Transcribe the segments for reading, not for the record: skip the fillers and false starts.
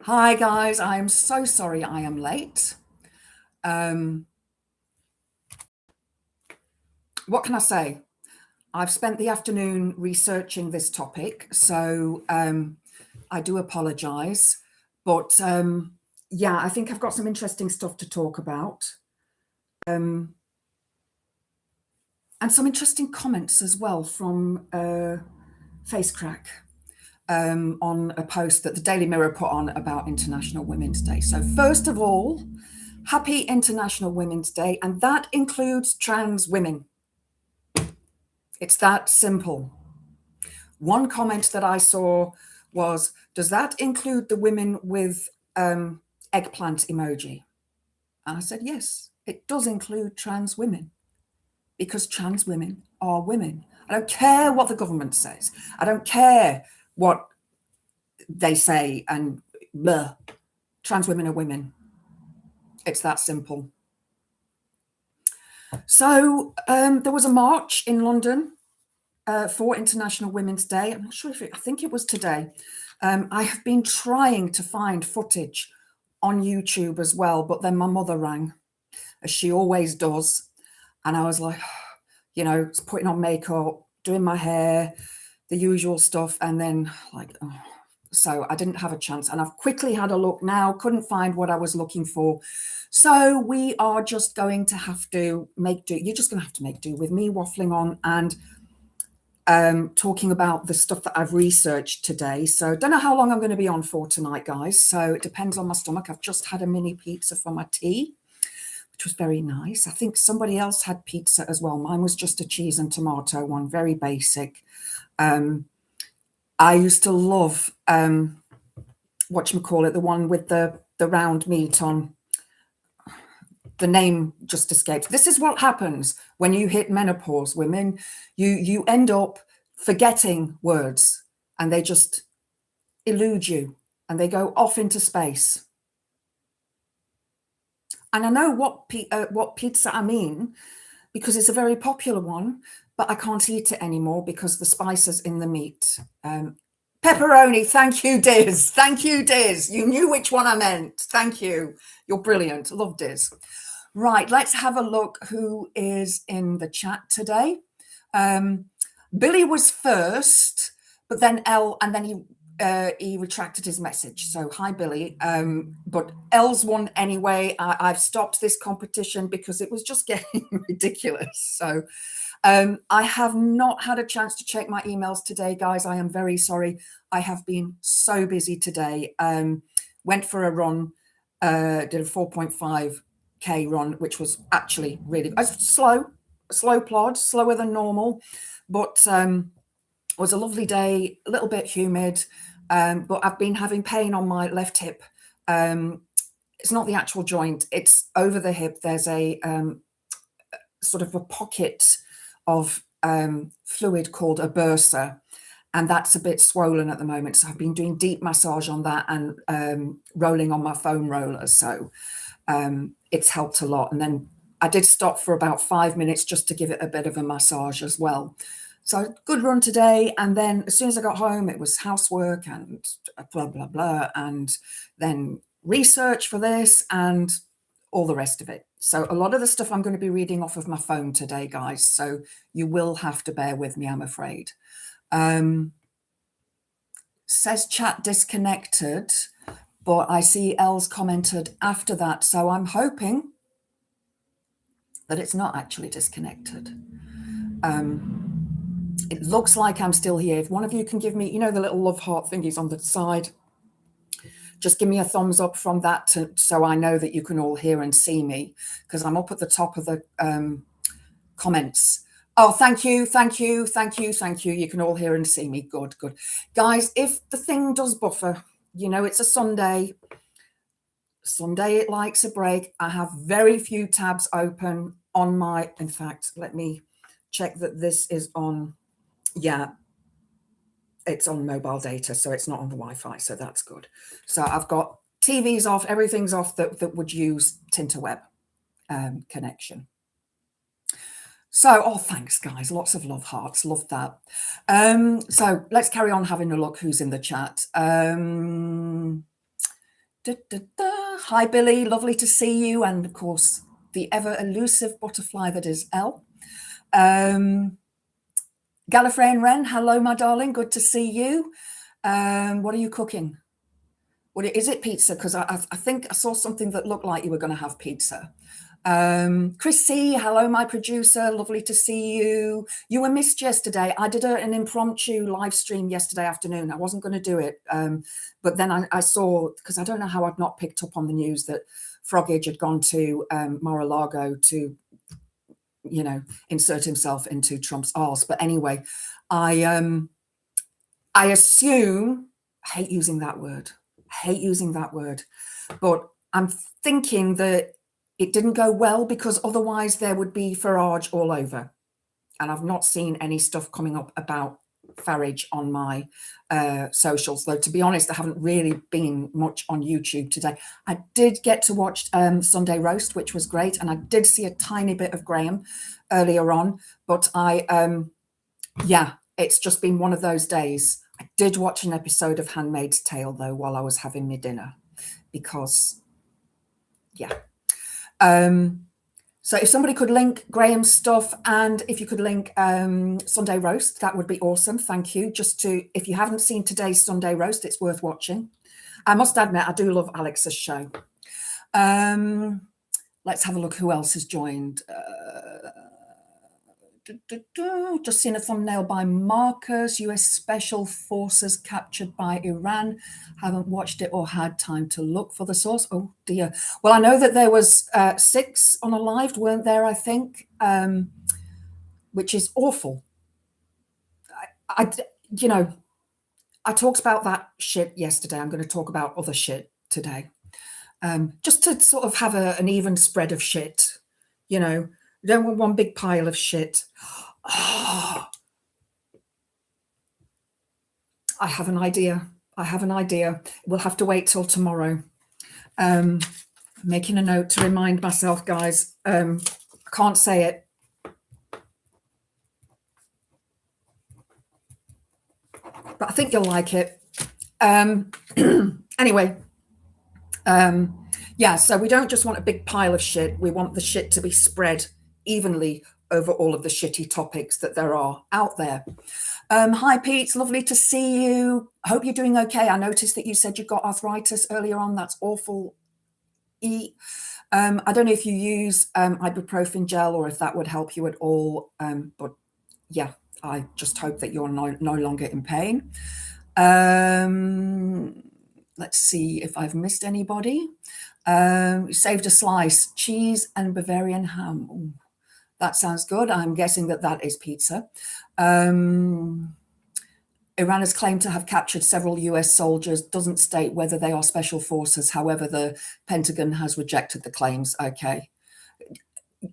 Hi guys, I am so sorry I am late. What can I say? I've spent the afternoon researching this topic, so I do apologise. But yeah, I think I've got some interesting stuff to talk about. And some interesting comments as well from Facecrack on a post that the Daily Mirror put on about International Women's Day. So first of all, happy International Women's Day, and that includes trans women. It's that simple. One comment that I saw was, does that include the women with eggplant emoji? And I said, yes, it does include trans women, because trans women are women. I don't care what the government says. I don't care what they say, and blah, trans women are women. It's that simple. So there was a march in London for International Women's Day. I'm not sure I think it was today. I have been trying to find footage on YouTube as well, but then my mother rang, as she always does. And I was like, putting on makeup, doing my hair, the usual stuff. And then so I didn't have a chance. And I've quickly had a look now, couldn't find what I was looking for. So we are just going to have to make do. You're just going to have to make do with me waffling on and talking about the stuff that I've researched today. So don't know how long I'm going to be on for tonight, guys. So it depends on my stomach. I've just had a mini pizza for my tea, which was very nice. I think somebody else had pizza as well. Mine was just a cheese and tomato one, very basic. I used to love whatchamacallit, the one with the round meat on. The name just escapes. This is what happens when you hit menopause, women. You end up forgetting words, and they just elude you, and they go off into space. And I know what pizza I mean, because it's a very popular one, but I can't eat it anymore because the spices in the meat. Pepperoni. Thank you, Diz. Thank you, Diz. You knew which one I meant. Thank you. You're brilliant. Love Diz. Right, let's have a look who is in the chat today. Billy was first, but then and then he retracted his message. So hi, Billy. But L's won anyway. I've stopped this competition because it was just getting ridiculous. So I have not had a chance to check my emails today, guys. I am very sorry. I have been so busy today. Went for a run, did a 4.5K run, which was actually really slow plod, slower than normal, but it was a lovely day, a little bit humid, but I've been having pain on my left hip. It's not the actual joint, it's over the hip. There's a sort of a pocket of fluid called a bursa, and that's a bit swollen at the moment. So I've been doing deep massage on that and rolling on my foam rollers. So it's helped a lot. And then I did stop for about 5 minutes just to give it a bit of a massage as well. So good run today. And then as soon as I got home, it was housework and blah, blah, blah. And then research for this and all the rest of it. So a lot of the stuff I'm going to be reading off of my phone today, guys. So you will have to bear with me, I'm afraid. Says chat disconnected, but I see L's commented after that. So I'm hoping that it's not actually disconnected. It looks like I'm still here. If one of you can give me, the little love heart thingies on the side, just give me a thumbs up from that so I know that you can all hear and see me, because I'm up at the top of the comments. Oh, thank you, thank you, thank you, thank you. You can all hear and see me. Good, good. Guys, if the thing does buffer, it's a Sunday. Sunday, it likes a break. I have very few tabs open on my, in fact, let me check that this is on, yeah, it's on mobile data, so it's not on the Wi-Fi, so that's good. So I've got TVs off, everything's off that would use Tinterweb connection. So, oh, thanks, guys. Lots of love hearts. Love that. So let's carry on having a look who's in the chat. Da, da, da. Hi, Billy. Lovely to see you. And of course, the ever elusive butterfly that is Elle. Gallifrey and Wren, hello, my darling. Good to see you. What are you cooking? What is it? Pizza? Because I think I saw something that looked like you were going to have pizza. Chris C, hello, my producer. Lovely to see you. You were missed yesterday. I did an impromptu live stream yesterday afternoon. I wasn't going to do it, but then I saw, because I don't know how I'd not picked up on the news that Frogage had gone to Mar-a-Lago to, you know, insert himself into Trump's arse. But anyway, I assume, I hate using that word, but I'm thinking that it didn't go well because otherwise there would be Farage all over. And I've not seen any stuff coming up about Farage on my socials, though, to be honest, I haven't really been much on YouTube today. I did get to watch Sunday Roast, which was great, and I did see a tiny bit of Graham earlier on, but yeah, it's just been one of those days. I did watch an episode of Handmaid's Tale, though, while I was having my dinner, because, yeah. So if somebody could link Graham's stuff, and if you could link Sunday Roast, that would be awesome. Thank you. Just to, if you haven't seen today's Sunday Roast, it's worth watching. I must admit, I do love Alex's show. Let's have a look who else has joined. Just seen a thumbnail by Marcus. US Special Forces captured by Iran. Haven't watched it or had time to look for the source. Oh dear. Well, I know that there was 6 unalived, weren't there, I think, which is awful. You know, I talked about that shit yesterday. I'm going to talk about other shit today. Just to sort of have an even spread of shit, you know. You don't want one big pile of shit. Oh, I have an idea. We'll have to wait till tomorrow. Making a note to remind myself, guys. I can't say it. But I think you'll like it. Anyway, yeah, so we don't just want a big pile of shit. We want the shit to be spread evenly over all of the shitty topics that there are out there. Hi, Pete. It's lovely to see you. Hope you're doing okay. I noticed that you said you got arthritis earlier on. That's awful. I don't know if you use ibuprofen gel or if that would help you at all. But yeah, I just hope that you're no longer in pain. Let's see if I've missed anybody. Saved a slice, cheese and Bavarian ham. Ooh, that sounds good. I'm guessing that is pizza. Iran has claimed to have captured several US soldiers, doesn't state whether they are special forces. However, the Pentagon has rejected the claims. Okay.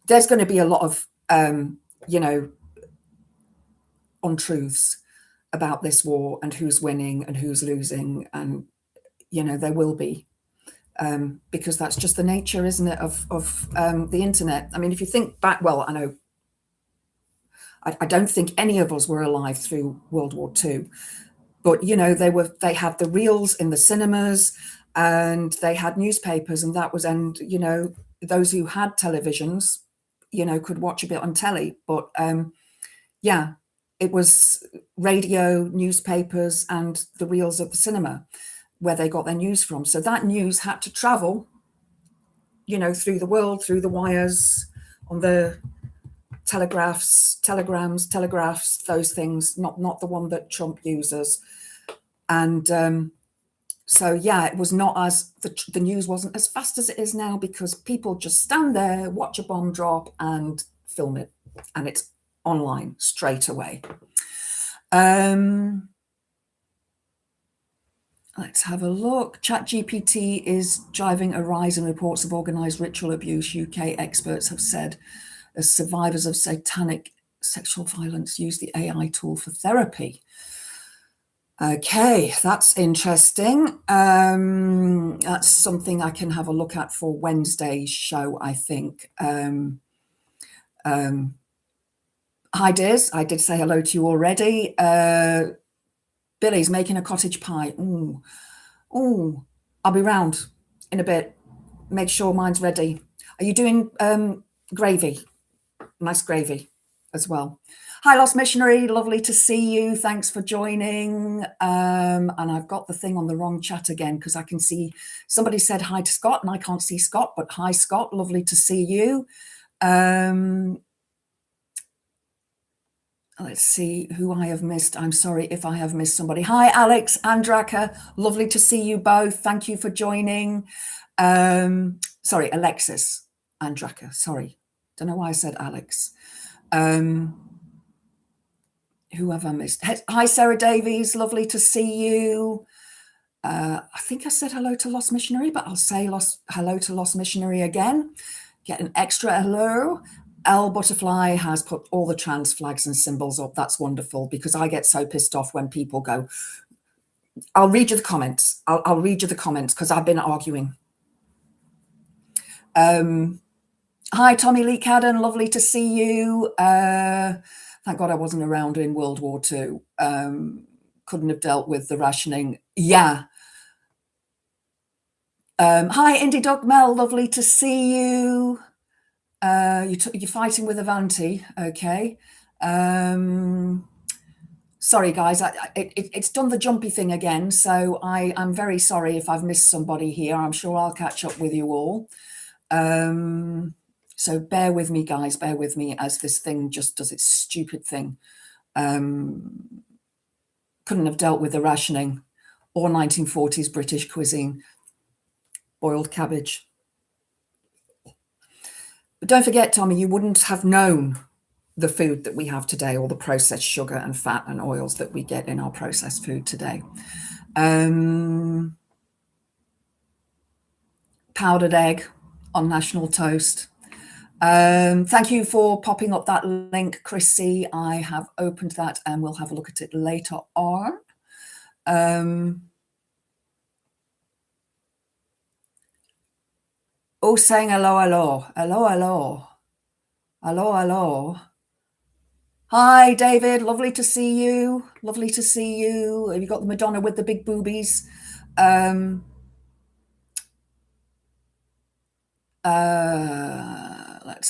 There's going to be a lot of, you know, untruths about this war and who's winning and who's losing. And, you know, there will be. Because that's just the nature, isn't it, of the internet. I mean, if you think back, well, I know, I don't think any of us were alive through World War II, but you know, they had the reels in the cinemas, and they had newspapers, and that was, and you know, those who had televisions, you know, could watch a bit on telly, but yeah, it was radio, newspapers, and the reels of the cinema where they got their news from. So that news had to travel, you know, through the world, through the wires, on the telegraphs, those things, not the one that Trump uses. And so, yeah, it was not as, the news wasn't as fast as it is now, because people just stand there, watch a bomb drop and film it, and it's online straight away. Let's have a look. ChatGPT is driving a rise in reports of organised ritual abuse, UK experts have said, as survivors of satanic sexual violence use the AI tool for therapy. Okay, that's interesting. That's something I can have a look at for Wednesday's show, I think. Hi, Diz. I did say hello to you already. Billy's making a cottage pie. Ooh, I'll be round. in a bit. Make sure mine's ready. Are you doing gravy? Nice gravy as well. Hi, Lost Missionary. Lovely to see you. Thanks for joining. And I've got the thing on the wrong chat again because I can see somebody said hi to Scott and I can't see Scott, but hi, Scott. Lovely to see you. Let's see who I have missed. I'm sorry if I have missed somebody. Hi, Alex and Draka. Lovely to see you both. Thank you for joining. Sorry, Alexis and Draka. Sorry. Don't know why I said Alex. Who have I missed? Hi, Sarah Davies. Lovely to see you. I think I said hello to Lost Missionary, but I'll say hello to Lost Missionary again. Get an extra hello. L Butterfly has put all the trans flags and symbols up. That's wonderful because I get so pissed off when people go, I'll read you the comments. I'll read you the comments because I've been arguing. Hi, Tommy Lee Cadden. Lovely to see you. Thank God I wasn't around in World War II. Couldn't have dealt with the rationing. Yeah. Hi, Indie Dog Mel. Lovely to see you. You're fighting with Avanti. Okay. Sorry, guys. It's done the jumpy thing again. So I'm very sorry if I've missed somebody here. I'm sure I'll catch up with you all. So bear with me, guys. Bear with me as this thing just does its stupid thing. Couldn't have dealt with the rationing or 1940s British cuisine. Boiled cabbage. But don't forget, Tommy, you wouldn't have known the food that we have today, or the processed sugar and fat and oils that we get in our processed food today. Powdered egg on national toast. Thank you for popping up that link, Chrissy. I have opened that and we'll have a look at it later on. Oh, saying hello, hello, hello, hello, hello, hello. Hi, David. Lovely to see you. Lovely to see you. Have you got the Madonna with the big boobies? Let's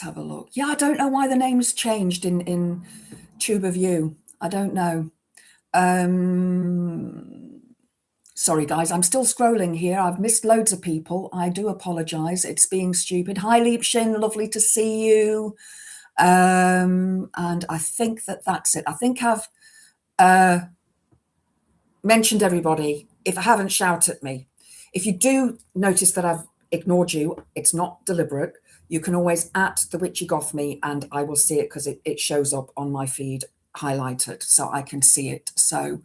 have a look. Yeah, I don't know why the name's changed in Tube of You. I don't know. Sorry, guys, I'm still scrolling here. I've missed loads of people. I do apologize. It's being stupid. Hi, Leapshin. Lovely to see you. And I think that's it. I think I've mentioned everybody. If I haven't, shout at me. If you do notice that I've ignored you, it's not deliberate. You can always at the Witchy Goth me and I will see it because it shows up on my feed highlighted so I can see it. So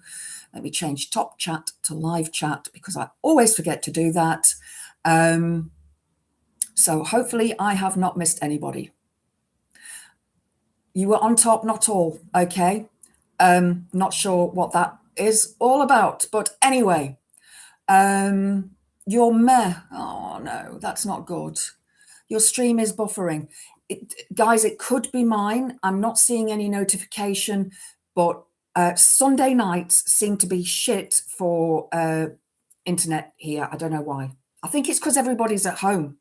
let me change top chat to live chat because I always forget to do that. So hopefully I have not missed anybody. You were on top, not all. Okay. Not sure what that is all about, but anyway, you're meh. Oh no, that's not good. Your stream is buffering. Guys, it could be mine. I'm not seeing any notification, but Sunday nights seem to be shit for internet here. I don't know why. I think it's because everybody's at home.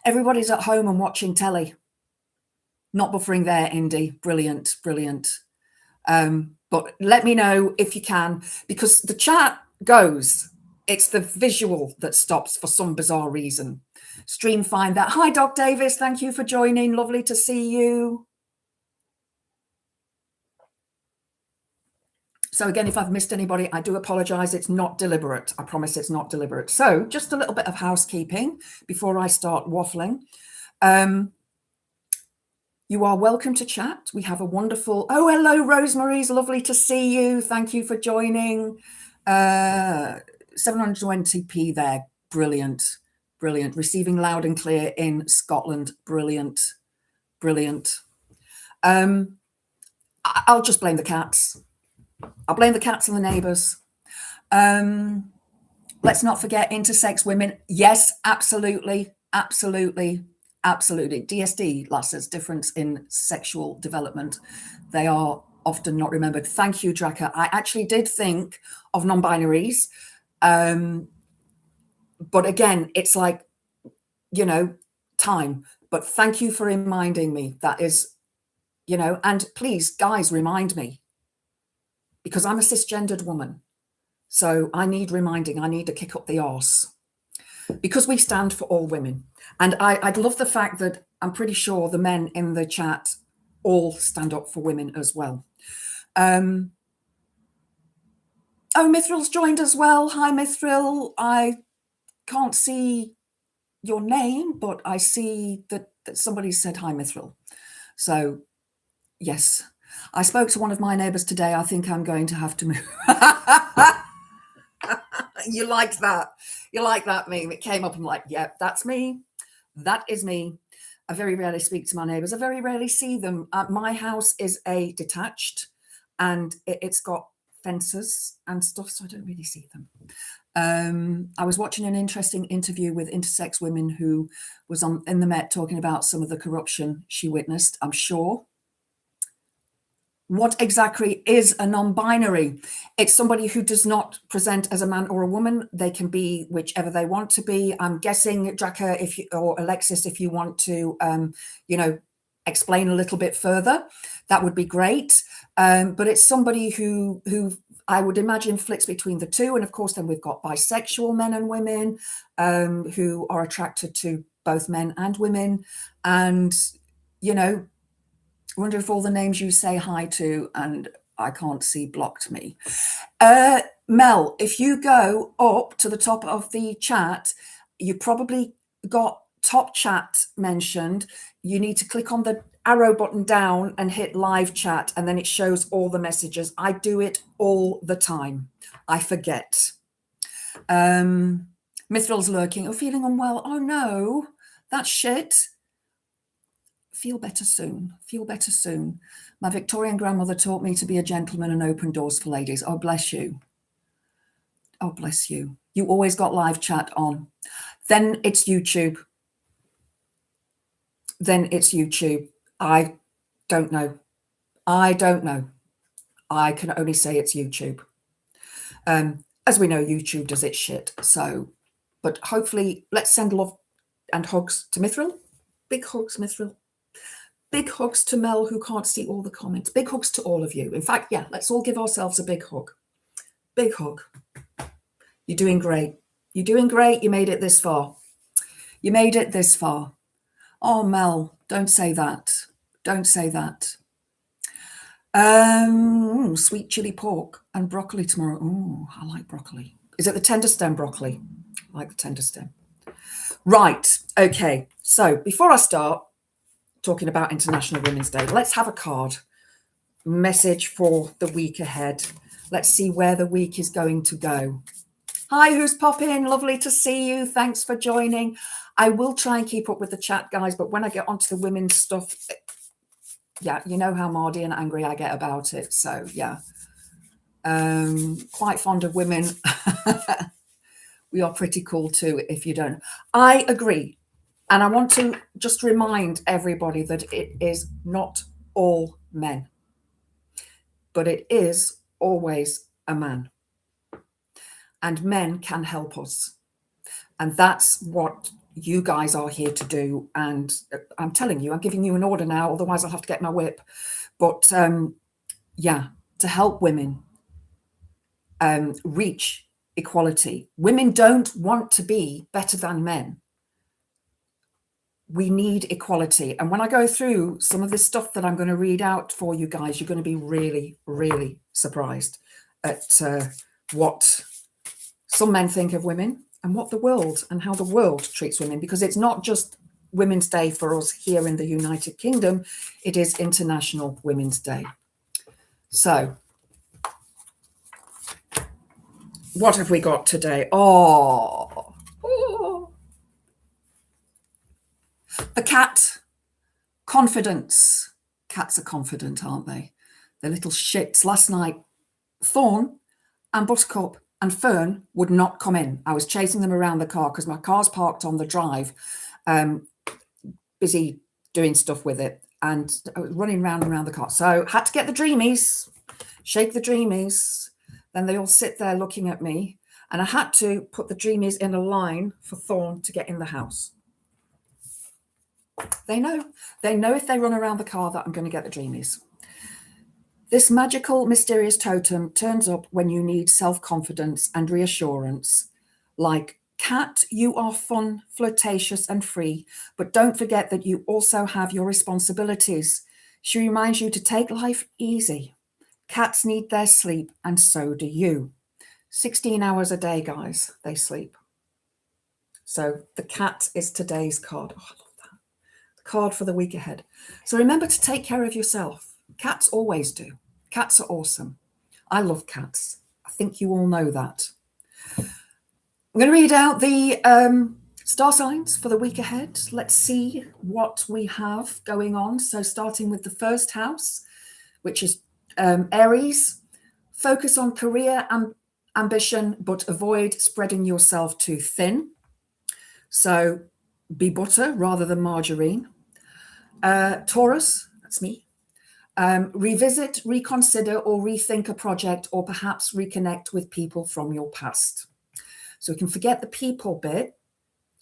Everybody's at home and watching telly. Not buffering there, Indy. Brilliant, brilliant. But let me know if you can, because the chat goes. It's the visual that stops for some bizarre reason. Stream find that. Hi, Doc Davis. Thank you for joining. Lovely to see you. So again, if I've missed anybody, I do apologize. It's not deliberate. I promise it's not deliberate. So just a little bit of housekeeping before I start waffling. You are welcome to chat. We have a wonderful... Oh, hello, Rosemary's. Lovely to see you. Thank you for joining. 720p there. Brilliant. Brilliant. Receiving loud and clear in Scotland. Brilliant. Brilliant. I'll just blame the cats. I'll blame the cats and the neighbours. Let's not forget intersex women. Yes, absolutely. Absolutely. Absolutely. DSD, lasses, difference in sexual development. They are often not remembered. Thank you, Draka. I actually did think of non-binaries, but But again, it's like, you know, time. But thank you for reminding me. That is, you know, and please, guys, remind me, because I'm a cisgendered woman. So I need reminding. I need to kick up the arse, because we stand for all women. And I'd love the fact that I'm pretty sure the men in the chat all stand up for women as well. Oh, Mithril's joined as well. Hi, Mithril. I can't see your name, but I see that somebody said hi, Mithril. So, yes. I spoke to one of my neighbours today. I think I'm going to have to move. You liked that. You like that meme. It came up. I'm like, yeah, that's me. That is me. I very rarely speak to my neighbours. I very rarely see them. My house is a detached, and it's got fences and stuff, so I don't really see them. I was watching an interesting interview with intersex women who was in the Met talking about some of the corruption she witnessed, I'm sure. What exactly is a non-binary? It's somebody who does not present as a man or a woman. They can be whichever they want to be. I'm guessing, Draka, or Alexis, if you want to, you know, explain a little bit further, that would be great. But it's somebody who I would imagine flicks between the two. And of course, then we've got bisexual men and women who are attracted to both men and women. And, you know, I wonder if all the names you say hi to and I can't see blocked me. Mel, if you go up to the top of the chat, you probably got top chat mentioned. You need to click on the arrow button down and hit live chat, and then it shows all the messages. I do it all the time. I forget. Mithril's lurking. Oh, feeling unwell. Oh no, that's shit. Feel better soon. Feel better soon. My Victorian grandmother taught me to be a gentleman and open doors for ladies. Oh, bless you. Oh, bless you. You always got live chat on. Then it's YouTube. Then it's YouTube. I don't know. I don't know. I can only say it's YouTube. As we know, YouTube does its shit. So, but hopefully, let's send love and hugs to Mithril. Big hugs, Mithril. Big hugs to Mel, who can't see all the comments. Big hugs to all of you. In fact, yeah, let's all give ourselves a big hug. Big hug. You're doing great. You're doing great. You made it this far. You made it this far. Oh, Mel, don't say that. Don't say that. Sweet chili pork and broccoli tomorrow. Oh, I like broccoli. Is it the tender stem broccoli? I like the tender stem. Right. Okay. So before I start talking about International Women's Day, let's have a card. Message for the week ahead. Let's see where the week is going to go. Hi, who's popping? Lovely to see you. Thanks for joining. I will try and keep up with the chat, guys, but when I get onto the women's stuff, yeah, you know how mardy and angry I get about it. So, yeah, quite fond of women. We are pretty cool too, if you don't. I agree. And I want to just remind everybody that it is not all men, but it is always a man. And men can help us. And that's what you guys are here to do. And I'm telling you, I'm giving you an order now, otherwise I'll have to get my whip. But yeah, to help women reach equality. Women don't want to be better than men. We need equality. And when I go through some of this stuff that I'm going to read out for you guys, you're going to be really, really surprised at what some men think of women and what the world and how the world treats women, because it's not just Women's Day for us here in the United Kingdom, it is International Women's Day. So, what have we got today? Oh. The cat, confidence. Cats are confident, aren't they? They're little shits. Last night, Thorn and Buttercup and Fern would not come in. I was chasing them around the car because my car's parked on the drive, busy doing stuff with it, and I was running round and round the car. So had to get the dreamies, shake the dreamies. Then they all sit there looking at me, and I had to put the dreamies in a line for Thorn to get in the house. They know if they run around the car that I'm going to get the dreamies. This magical, mysterious totem turns up when you need self-confidence and reassurance. Like, cat, you are fun, flirtatious and free, but don't forget that you also have your responsibilities. She reminds you to take life easy. Cats need their sleep, and so do you. 16 hours a day, guys, they sleep. So the cat is today's card. Oh, I love that. The card for the week ahead. So remember to take care of yourself. Cats always do. Cats are awesome. I love cats. I think you all know that. I'm going to read out the star signs for the week ahead. Let's see what we have going on. So starting with the first house, which is Aries. Focus on career and ambition, but avoid spreading yourself too thin. So be butter rather than margarine. Taurus, that's me. Revisit, reconsider, or rethink a project, or perhaps reconnect with people from your past. So we can forget the people bit,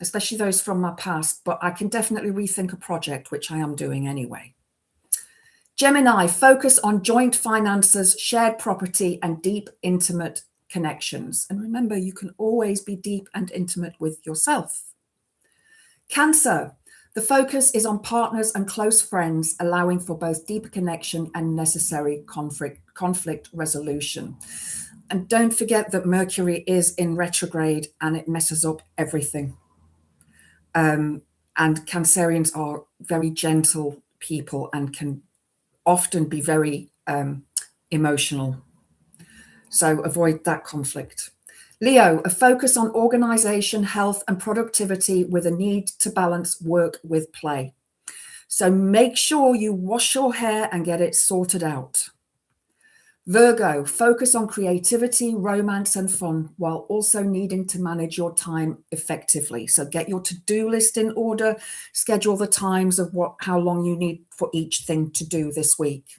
especially those from my past, but I can definitely rethink a project, which I am doing anyway. Gemini, focus on joint finances, shared property, and deep, intimate connections. And remember, you can always be deep and intimate with yourself. Cancer, the focus is on partners and close friends, allowing for both deeper connection and necessary conflict resolution. And don't forget that Mercury is in retrograde and it messes up everything. And Cancerians are very gentle people and can often be very emotional. So avoid that conflict. Leo, a focus on organization, health, and productivity with a need to balance work with play. So make sure you wash your hair and get it sorted out. Virgo, focus on creativity, romance, and fun, while also needing to manage your time effectively. So get your to-do list in order, schedule the times of how long you need for each thing to do this week.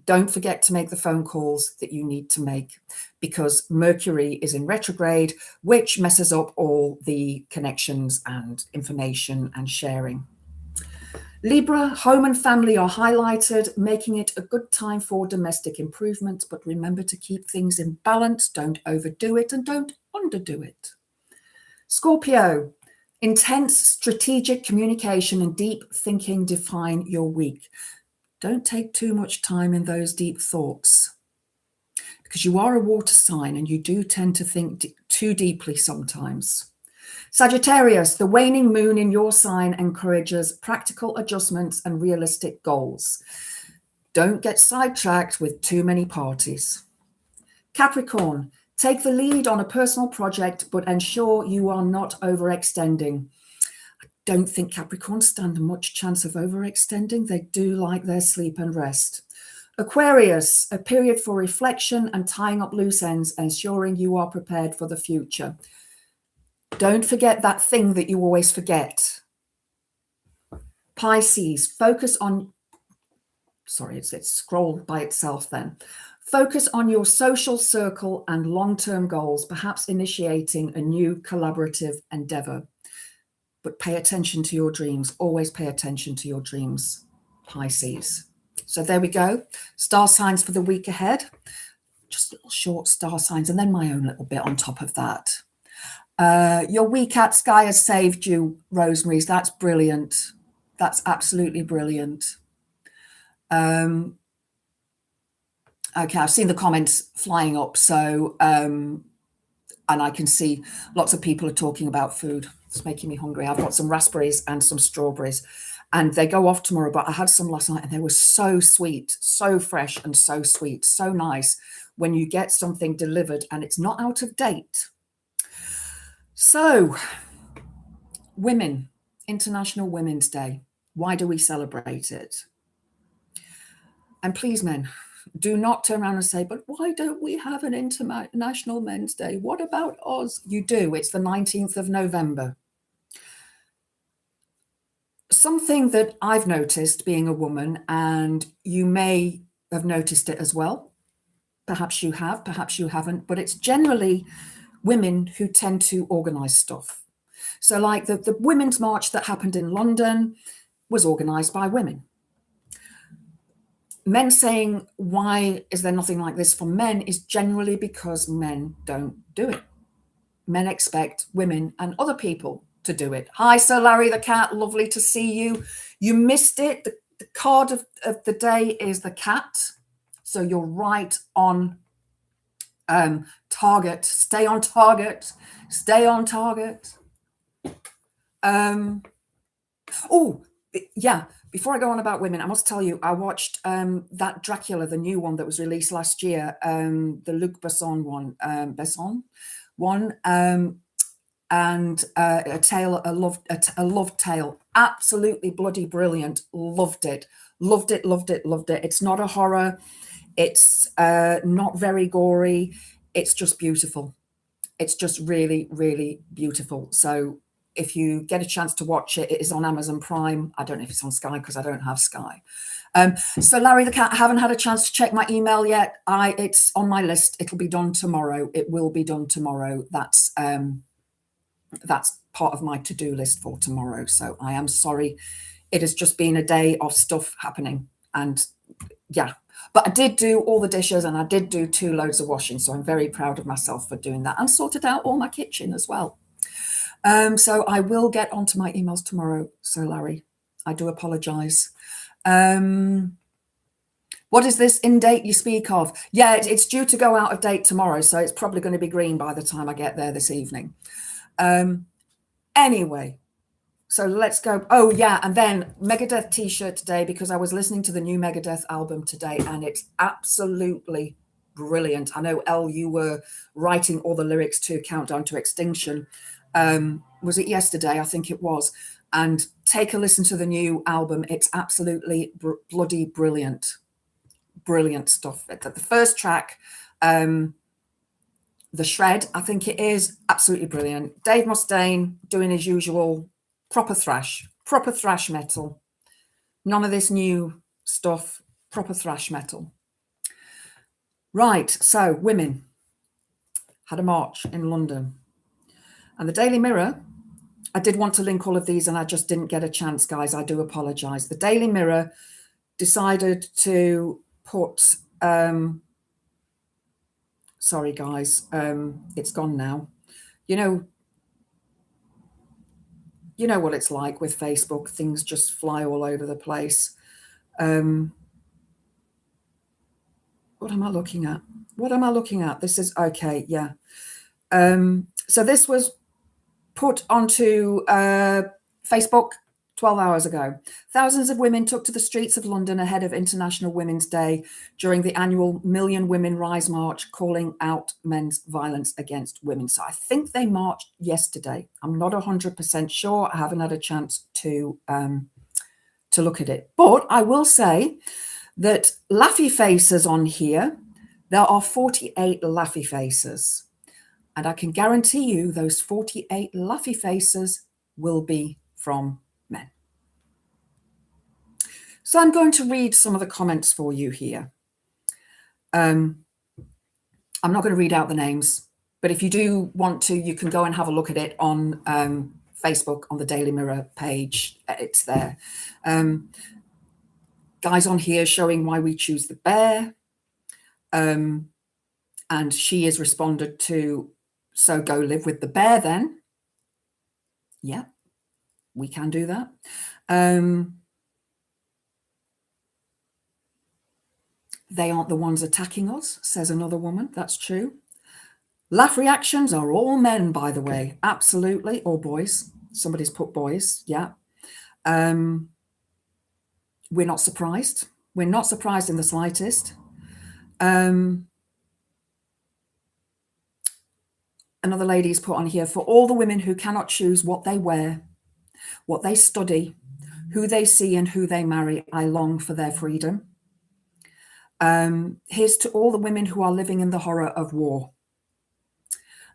Don't forget to make the phone calls that you need to make, because Mercury is in retrograde, which messes up all the connections and information and sharing. Libra, home and family are highlighted, making it a good time for domestic improvement, but remember to keep things in balance, don't overdo it and don't underdo it. Scorpio, intense strategic communication and deep thinking define your week. Don't take too much time in those deep thoughts, because you are a water sign and you do tend to think too deeply sometimes. Sagittarius, the waning moon in your sign encourages practical adjustments and realistic goals. Don't get sidetracked with too many parties. Capricorn, take the lead on a personal project, but ensure you are not overextending. I don't think Capricorns stand much chance of overextending. They do like their sleep and rest. Aquarius, a period for reflection and tying up loose ends, ensuring you are prepared for the future. Don't forget that thing that you always forget. Pisces, focus on, it's scrolled by itself then. Focus on your social circle and long-term goals, perhaps initiating a new collaborative endeavor. But pay attention to your dreams. Always pay attention to your dreams, Pisces. So there we go. Star signs for the week ahead. Just little short star signs, and then my own little bit on top of that. Your week at Sky has saved you, Rosemary's. That's brilliant. That's absolutely brilliant. Okay, I've seen the comments flying up. So, and I can see lots of people are talking about food. It's making me hungry. I've got some raspberries and some strawberries, and they go off tomorrow, but I had some last night and they were so sweet, so fresh and so sweet, so nice when you get something delivered and it's not out of date. So, women, International Women's Day. Why do we celebrate it? And please, men, do not turn around and say, but why don't we have an International Men's Day? What about us? You do. It's the 19th of November. Something that I've noticed being a woman, and you may have noticed it as well, Perhaps you have, perhaps you haven't, but it's generally women who tend to organise stuff. So like the Women's March that happened in London was organised by women. Men saying, why is there nothing like this for men, is generally because men don't do it. Men expect women and other people to do it. Hi, Sir Larry the cat. Lovely to see you. You missed it. The card of the day is the cat. So you're right on target. Stay on target. Stay on target. Oh, yeah. Before I go on about women, I must tell you, I watched that Dracula, the new one that was released last year, the Luc Besson one, and a love tale, absolutely bloody brilliant. Loved it. It's not a horror. It's not very gory. It's just beautiful. It's just really, really beautiful. So if you get a chance to watch it, it is on Amazon Prime. I don't know if it's on Sky because I don't have Sky. So Larry the cat, I haven't had a chance to check my email yet. It's on my list. It'll be done tomorrow. It will be done tomorrow. That's part of my to-do list for tomorrow. So I am sorry. It has just been a day of stuff happening. And yeah, but I did do all the dishes and I did do 2 loads of washing. So I'm very proud of myself for doing that and sorted out all my kitchen as well. So I will get onto my emails tomorrow. So Larry, I do apologize. What is this in date you speak of? Yeah, it's due to go out of date tomorrow. So it's probably going to be green by the time I get there this evening. Anyway, so let's go. Oh yeah, and then Megadeth t-shirt today, because I was listening to the new Megadeth album today and it's absolutely brilliant. I know, Elle, you were writing all the lyrics to Countdown to Extinction. Was it yesterday? I think it was. And take a listen to the new album. It's absolutely bloody brilliant. Brilliant stuff. The first track, The Shred, I think it is, absolutely brilliant. Dave Mustaine doing his usual proper thrash metal. None of this new stuff, proper thrash metal. Right, so women had a march in London. And the Daily Mirror, I did want to link all of these and I just didn't get a chance, guys. I do apologise. The Daily Mirror decided to put... sorry, guys. It's gone now. You know what it's like with Facebook. Things just fly all over the place. What am I looking at? This is okay. Yeah. So this was put onto Facebook 12 hours ago. Thousands of women took to the streets of London ahead of International Women's Day during the annual Million Women Rise March, calling out men's violence against women. So I think they marched yesterday. I'm not 100% sure. I haven't had a chance to look at it. But I will say that laughy faces on here, there are 48 laughy faces. And I can guarantee you those 48 laughy faces will be from men. So I'm going to read some of the comments for you here. I'm not going to read out the names, but if you do want to, you can go and have a look at it on Facebook, on the Daily Mirror page. It's there. Guys on here showing why we choose the bear. And she has responded to, so go live with the bear then. Yeah, we can do that. They aren't the ones attacking us, says another woman. That's true. Laugh reactions are all men, by the way. Absolutely. Or boys. Somebody's put boys. Yeah. We're not surprised. We're not surprised in the slightest. Another lady's put on here, for all the women who cannot choose what they wear, what they study, who they see and who they marry, I long for their freedom. Here's to all the women who are living in the horror of war.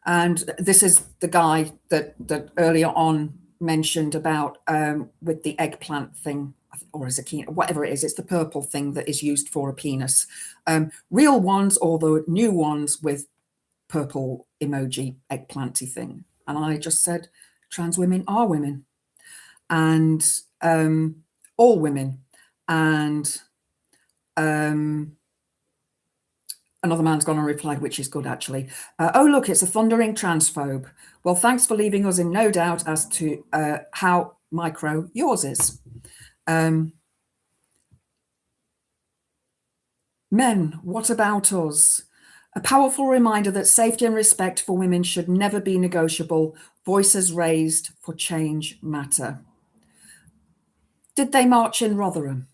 And this is the guy that earlier on mentioned about with the eggplant thing. I or a zucchini, whatever it is. It's the purple thing that is used for a penis. Real ones or the new ones with purple emoji eggplanty thing. And I just said, trans women are women, and all women. And another man's gone and replied, which is good, actually. Oh, look, it's a thundering transphobe. Well, thanks for leaving us in no doubt as to how micro yours is. Men, what about us? A powerful reminder that safety and respect for women should never be negotiable. Voices raised for change matter. Did they march in Rotherham?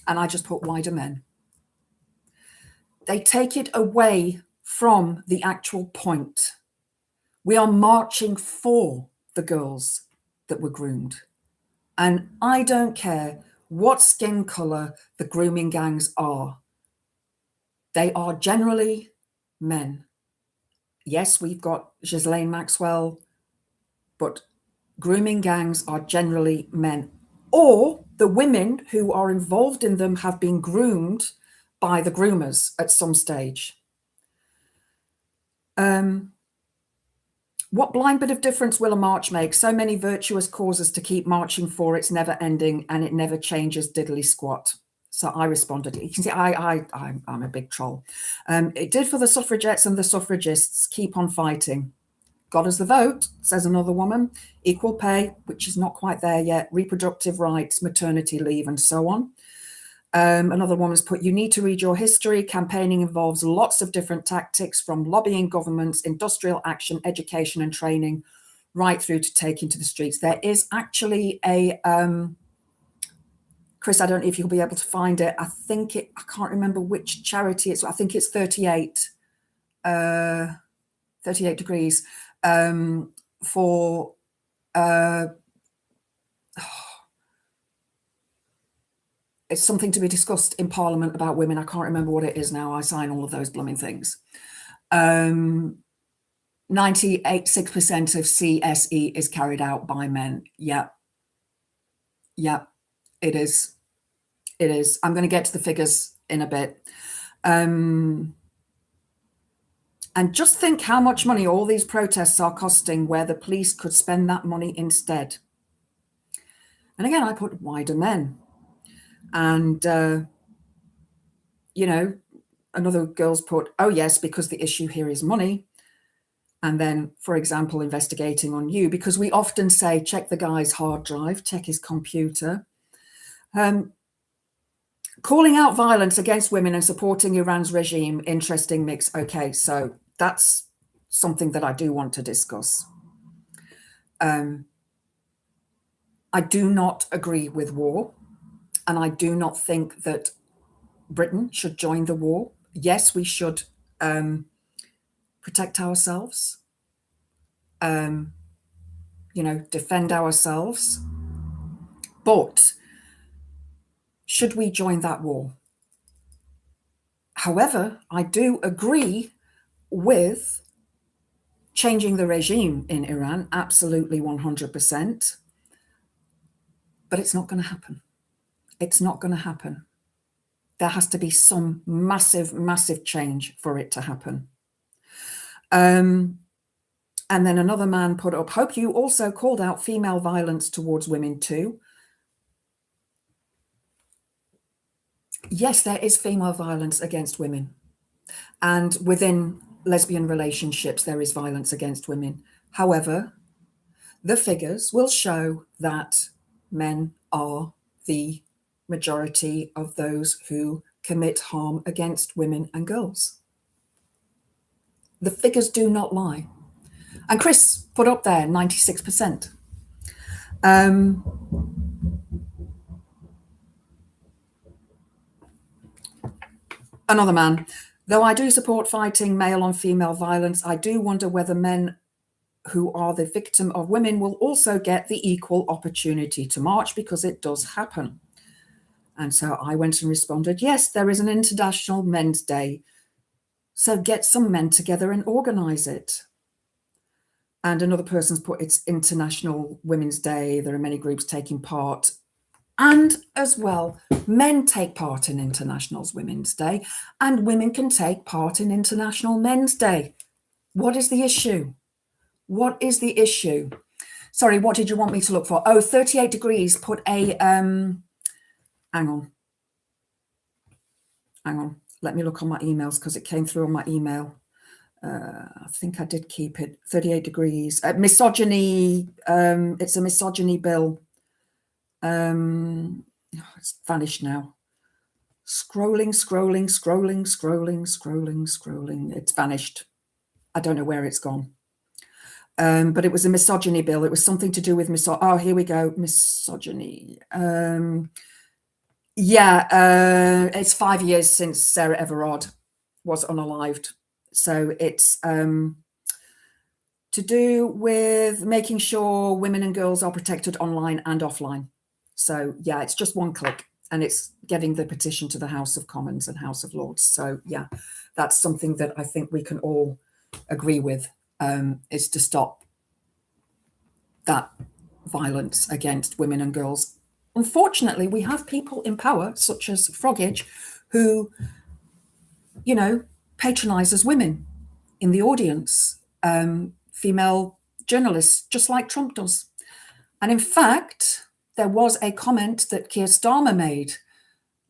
And I just put wider men. They take it away from the actual point. We are marching for the girls that were groomed. And I don't care what skin color the grooming gangs are. They are generally men. Yes, we've got Ghislaine Maxwell, but grooming gangs are generally men. Or the women who are involved in them have been groomed by the groomers at some stage. What blind bit of difference will a march make? So many virtuous causes to keep marching for, it's never ending and it never changes diddly squat. So I responded. You can see I'm a big troll. It did for the suffragettes and the suffragists. Keep on fighting. Got us the vote, says another woman. Equal pay, which is not quite there yet. Reproductive rights, maternity leave, and so on. Another woman's put, you need to read your history. Campaigning involves lots of different tactics, from lobbying governments, industrial action, education and training, right through to taking to the streets. There is actually a, Chris, I don't know if you'll be able to find it. I can't remember which charity it's, I think it's 38 degrees for, it's something to be discussed in Parliament about women. I can't remember what it is now. I sign all of those blooming things. 96% of CSE is carried out by men. Yeah. Yeah, it is. It is. I'm going to get to the figures in a bit. And just think how much money all these protests are costing, where the police could spend that money instead. And again, I put wider men. And, you know, another girl's put, oh, yes, because the issue here is money. And then, for example, investigating on you, because we often say, check the guy's hard drive, check his computer. Calling out violence against women and supporting Iran's regime, interesting mix. Okay, so that's something that I do want to discuss. I do not agree with war, and I do not think that Britain should join the war. Yes, we should protect ourselves, you know, defend ourselves. But should we join that war? However, I do agree with changing the regime in Iran, absolutely 100%. But it's not going to happen. It's not going to happen. There has to be some massive, massive change for it to happen. And then another man put up, hope you also called out female violence towards women too. Yes, there is female violence against women. And within lesbian relationships, there is violence against women. However, the figures will show that men are the majority of those who commit harm against women and girls. The figures do not lie. And Chris put up there 96%. Another man, though I do support fighting male on female violence, I do wonder whether men who are the victim of women will also get the equal opportunity to march, because it does happen. And so I went and responded, yes, there is an International Men's Day. So get some men together and organize it. And another person's put, it's International Women's Day. There are many groups taking part. And as well, men take part in International Women's Day, and women can take part in International Men's Day. What is the issue? What is the issue? Sorry, what did you want me to look for? Oh, 38 Degrees put a, hang on. Let me look on my emails because it came through on my email. I think I did keep it. 38 Degrees. Misogyny. It's a misogyny bill. It's vanished now. Scrolling. It's vanished. I don't know where it's gone. But it was a misogyny bill. It was something to do with oh, here we go. Misogyny. It's 5 years since Sarah Everard was unalived. So it's to do with making sure women and girls are protected online and offline. So yeah, it's just one click and it's getting the petition to the House of Commons and House of Lords. So yeah, that's something that I think we can all agree with, is to stop that violence against women and girls. Unfortunately, we have people in power, such as Froggage, who, you know, patronizes women in the audience, female journalists, just like Trump does. And in fact, there was a comment that Keir Starmer made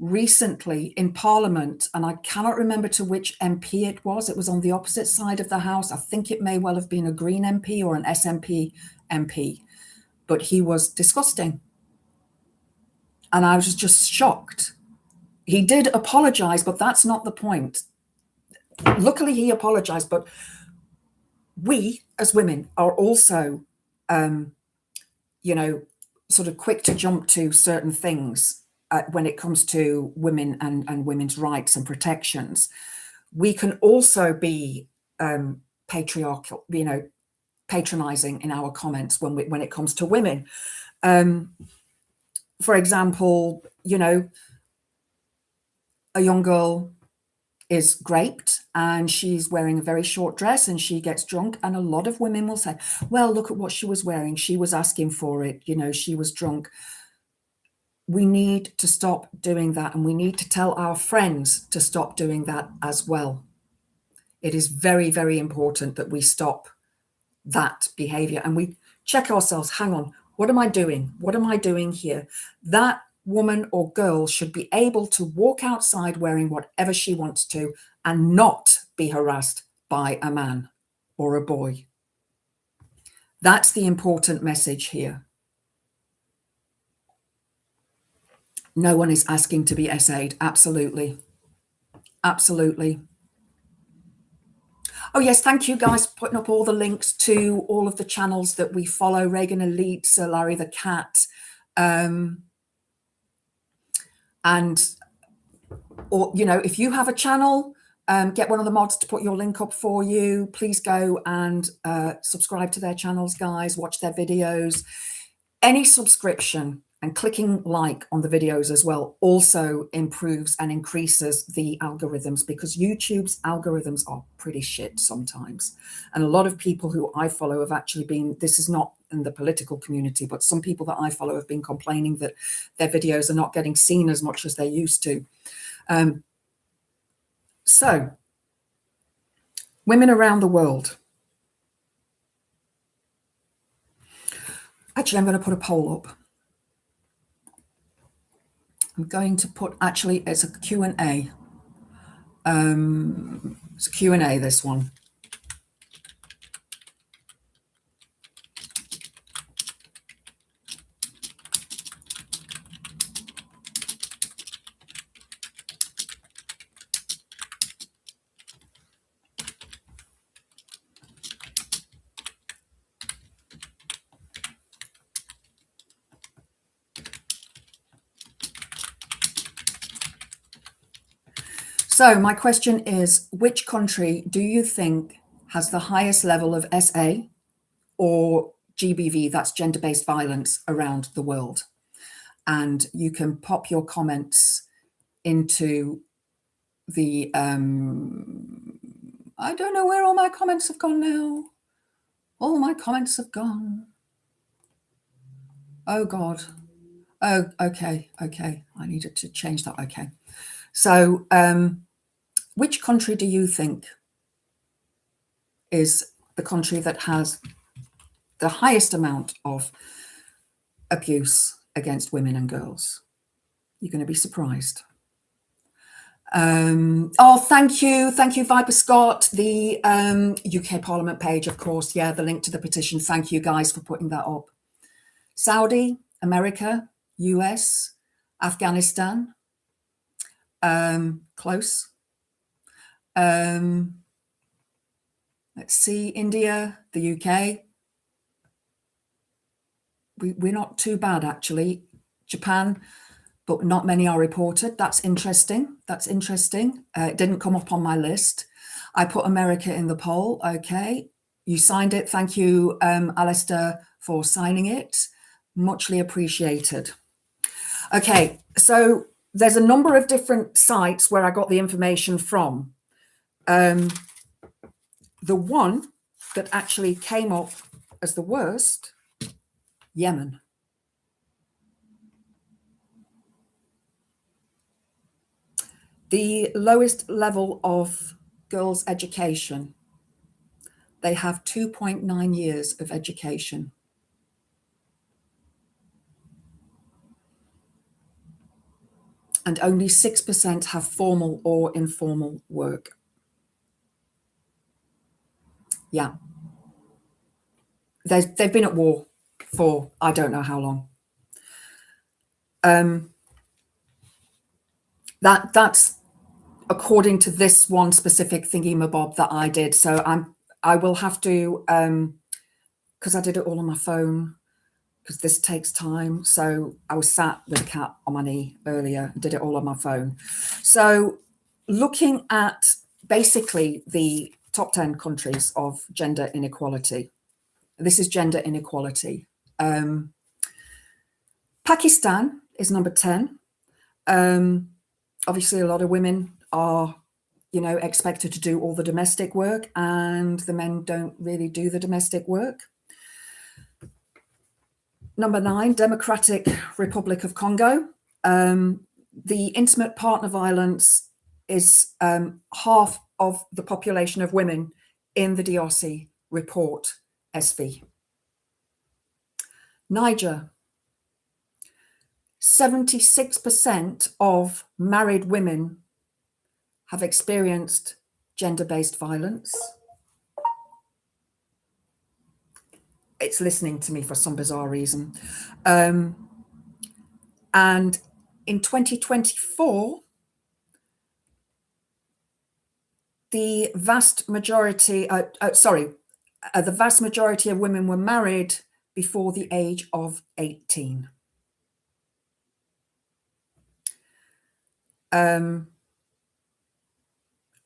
recently in Parliament, and I cannot remember to which MP it was. It was on the opposite side of the House. I think it may well have been a Green MP or an SNP MP, but he was disgusting. And I was just shocked. He did apologize, but that's not the point. Luckily, he apologized, but we as women are also, you know, sort of quick to jump to certain things when it comes to women and women's rights and protections. We can also be patriarchal, you know, patronizing in our comments when it comes to women. For example, you know, a young girl is raped and she's wearing a very short dress and she gets drunk, and a lot of women will say, well, look at what she was wearing. She was asking for it. You know, she was drunk. We need to stop doing that, and we need to tell our friends to stop doing that as well. It is very, very important that we stop that behavior and we check ourselves. Hang on, what am I doing? What am I doing here? That woman or girl should be able to walk outside wearing whatever she wants to and not be harassed by a man or a boy. That's the important message here. No one is asking to be essayed. Absolutely. Absolutely. Oh, yes. Thank you, guys, for putting up all the links to all of the channels that we follow. Reagan Elite, Sir Larry the Cat. And, or, you know, if you have a channel, get one of the mods to put your link up for you. Please go and subscribe to their channels, guys. Watch their videos. Any subscription and clicking like on the videos as well also improves and increases the algorithms, because YouTube's algorithms are pretty shit sometimes. And a lot of people who I follow have actually been, this is not in the political community, but some people that I follow have been complaining that their videos are not getting seen as much as they used to. So, women around the world. Actually, I'm going to put a poll up. I'm going to put, actually, it's a Q&A. It's a Q&A, this one. So my question is, which country do you think has the highest level of SA or GBV, that's gender-based violence, around the world? And you can pop your comments into the, I don't know where all my comments have gone now. All my comments have gone. Oh, God. Oh, okay. Okay. I needed to change that. Okay. So, which country do you think is the country that has the highest amount of abuse against women and girls? You're going to be surprised. Oh, thank you, Viper Scott. The UK Parliament page, of course. Yeah, the link to the petition. Thank you guys for putting that up. Saudi, America, US, Afghanistan. Close. Let's see, India, the UK. We're not too bad, actually. Japan, but not many are reported. That's interesting. That's interesting. It didn't come up on my list. I put America in the poll. Okay. You signed it. Thank you, Alistair, for signing it. Muchly appreciated. Okay. So there's a number of different sites where I got the information from. The one that actually came up as the worst, Yemen. The lowest level of girls' education. They have 2.9 years of education. And only 6% have formal or informal work. Yeah. They've been at war for I don't know how long. That's according to this one specific thingy-mabob that I did. So I will have to, because I did it all on my phone, because this takes time. So I was sat with a cat on my knee earlier, did it all on my phone. So looking at basically the top 10 countries of gender inequality. This is gender inequality. Pakistan is number 10. Obviously, a lot of women are, expected to do all the domestic work, and the men don't really do the domestic work. Number 9, Democratic Republic of Congo. The intimate partner violence is half of the population of women in the DRC report SV. Niger. 76% of married women have experienced gender-based violence. It's listening to me for some bizarre reason. And in 2024, the vast majority of women were married before the age of 18.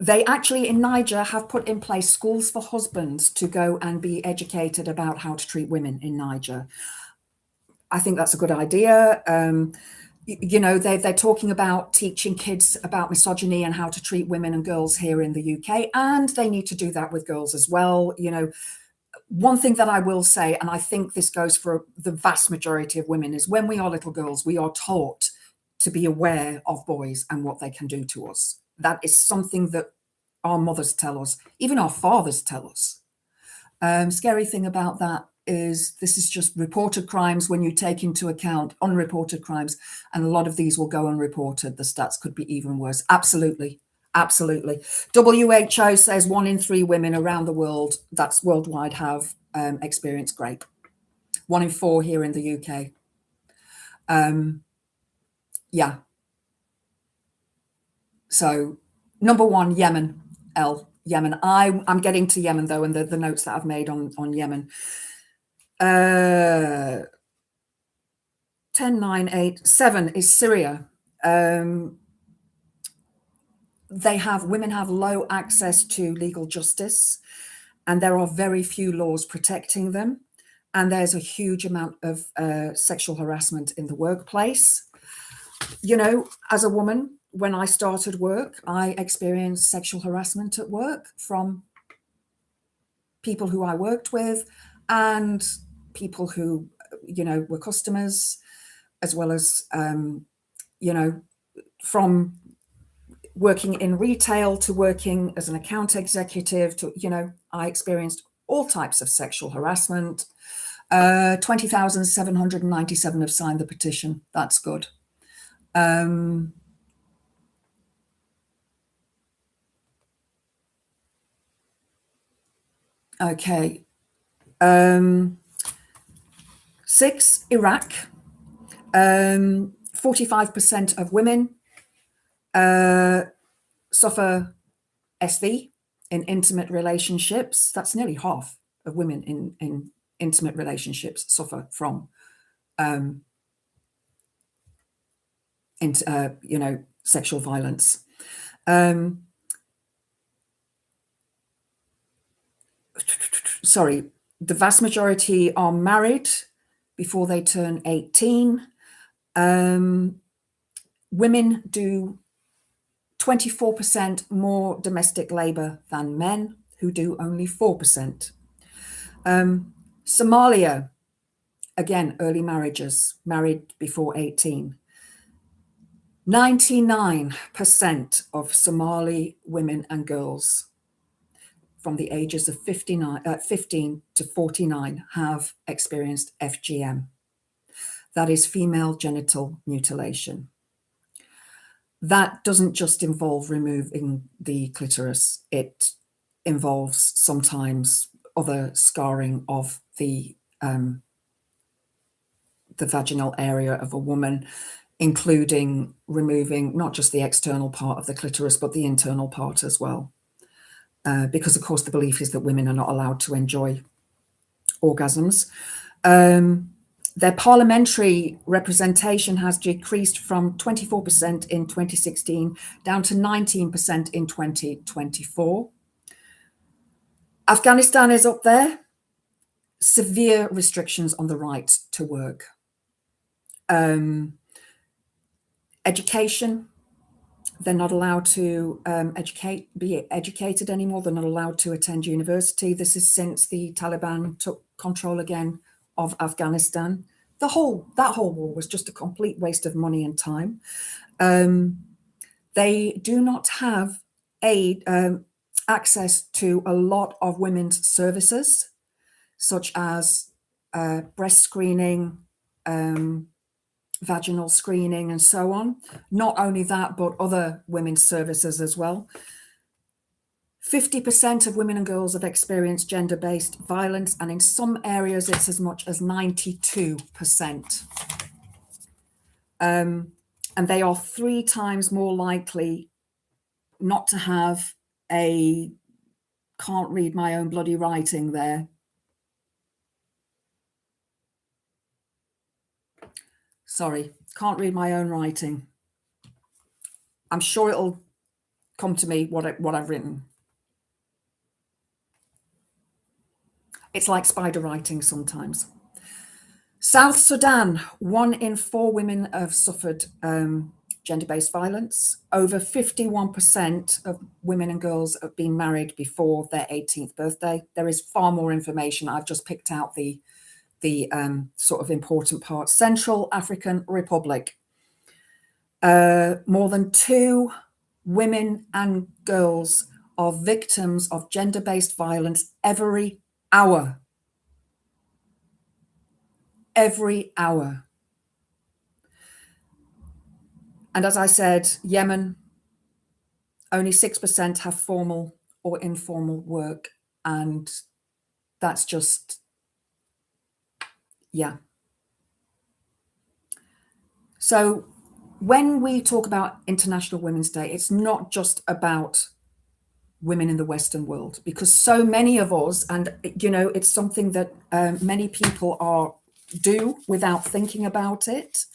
They actually, in Niger, have put in place schools for husbands to go and be educated about how to treat women in Niger. I think that's a good idea. They're talking about teaching kids about misogyny and how to treat women and girls here in the UK, and they need to do that with girls as well. One thing that I will say, and I think this goes for the vast majority of women, is when we are little girls, we are taught to be aware of boys and what they can do to us. That is something that our mothers tell us, even our fathers tell us. Scary thing about that is this is just reported crimes when you take into account unreported crimes, and a lot of these will go unreported. The stats could be even worse. Absolutely. Absolutely. WHO says 1 in 3 women around the world, that's worldwide, have experienced rape. 1 in 4 here in the UK. Yeah. So number 1, Yemen. Yemen. I'm getting to Yemen though, and the notes that I've made on Yemen. 10, 9, 8, 7 is Syria. Women have low access to legal justice, and there are very few laws protecting them. And there's a huge amount of sexual harassment in the workplace. As a woman, when I started work, I experienced sexual harassment at work from people who I worked with and people who, you know, were customers, as well as, you know, from working in retail to working as an account executive to, you know, I experienced all types of sexual harassment. 20,797 have signed the petition. That's good. Okay. 6, Iraq. 45% of women suffer SV in intimate relationships. That's nearly half of women in intimate relationships suffer from, you know, sexual violence. Sorry, the vast majority are married before they turn 18. Women do 24% more domestic labor than men, who do only 4%. Somalia, again, early marriages, married before 18. 99% of Somali women and girls from the ages of 15 to 49 have experienced FGM. That is female genital mutilation. That doesn't just involve removing the clitoris. It involves sometimes other scarring of the vaginal area of a woman, including removing not just the external part of the clitoris, but the internal part as well. Because, of course, the belief is that women are not allowed to enjoy orgasms. Their parliamentary representation has decreased from 24% in 2016 down to 19% in 2024. Afghanistan is up there. Severe restrictions on the right to work. Education, they're not allowed to be educated anymore. They're not allowed to attend university. This is since the Taliban took control again of Afghanistan. That whole war was just a complete waste of money and time. They do not have access to a lot of women's services, such as breast screening, vaginal screening, and so on. Not only that, but other women's services as well. 50% of women and girls have experienced gender-based violence, and in some areas it's as much as 92%. And they are 3 times more likely not to have a, can't read my own bloody writing there. Sorry, can't read my own writing. I'm sure it'll come to me what I've written. It's like spider writing sometimes. South Sudan, 1 in 4 women have suffered gender-based violence. Over 51% of women and girls have been married before their 18th birthday. There is far more information. I've just picked out the sort of important part. Central African Republic. More than 2 women and girls are victims of gender-based violence every hour. Every hour. And as I said, Yemen, only 6% have formal or informal work. And that's just, yeah. So when we talk about International Women's Day, it's not just about women in the Western world, because so many of us, and you know, it's something that many people do without thinking about it.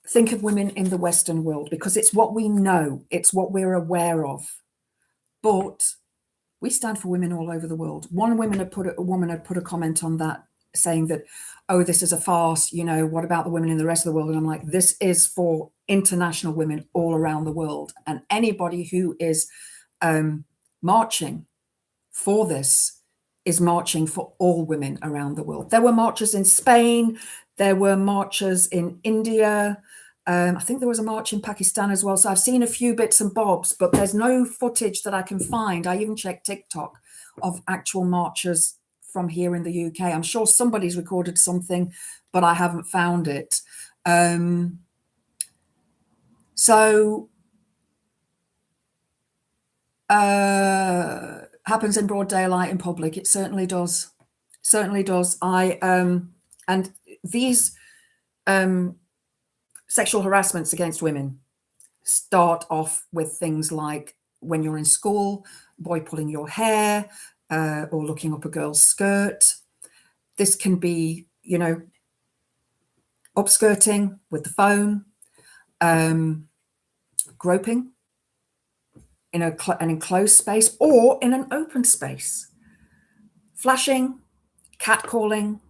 Think of women in the Western world, because it's what we know, it's what we're aware of. But we stand for women all over the world. One woman had put a comment on that, saying that, oh, this is a farce, you know, what about the women in the rest of the world? And I'm like, this is for international women all around the world. And anybody who is marching for this is marching for all women around the world. There were marches in Spain, there were marches in India, I think there was a march in Pakistan as well. So I've seen a few bits and bobs, but there's no footage that I can find. I even checked TikTok of actual marches from here in the UK. I'm sure somebody's recorded something, but I haven't found it. Happens in broad daylight in public. It certainly does. Certainly does. And these sexual harassments against women start off with things like when you're in school, boy pulling your hair, or looking up a girl's skirt. This can be, you know, upskirting with the phone, groping in an enclosed space or in an open space, flashing, catcalling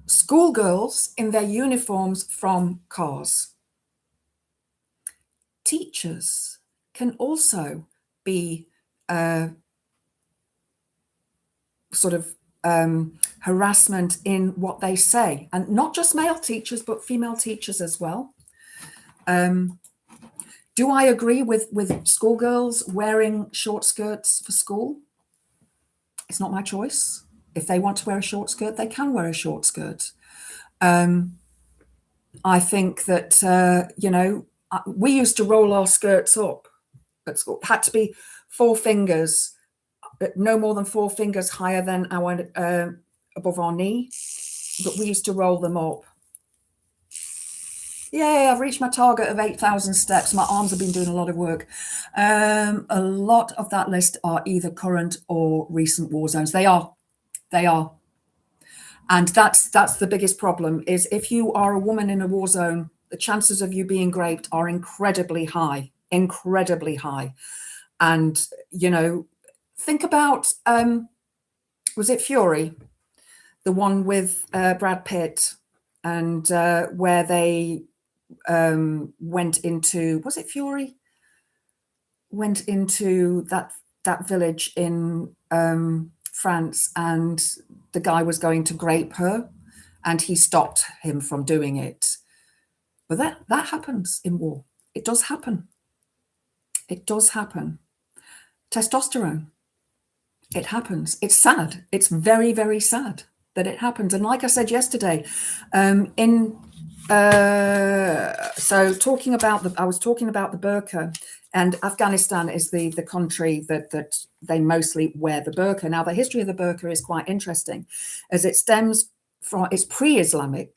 schoolgirls in their uniforms from cars. Teachers can also be harassment in what they say, and not just male teachers, but female teachers as well. Do I agree with schoolgirls wearing short skirts for school? It's not my choice. If they want to wear a short skirt, they can wear a short skirt. I think that, you know, we used to roll our skirts up at school. It had to be 4 fingers, no more than 4 fingers higher than our above our knee, but we used to roll them up. Yay, I've reached my target of 8,000 steps. My arms have been doing a lot of work. A lot of that list are either current or recent war zones. They are. And that's the biggest problem, is if you are a woman in a war zone, the chances of you being raped are incredibly high. And, you know, think about, was it Fury? The one with Brad Pitt, and where they went into, was it Fury? Went into that village in France, and the guy was going to grape her and he stopped him from doing it. But that happens in war. It does happen. It does happen. Testosterone. It happens. It's sad. It's very, very sad that it happens. And like I said yesterday, so talking about I was talking about the burqa, and Afghanistan is the country that they mostly wear the burqa. Now, the history of the burqa is quite interesting, as it stems from, it's pre-Islamic,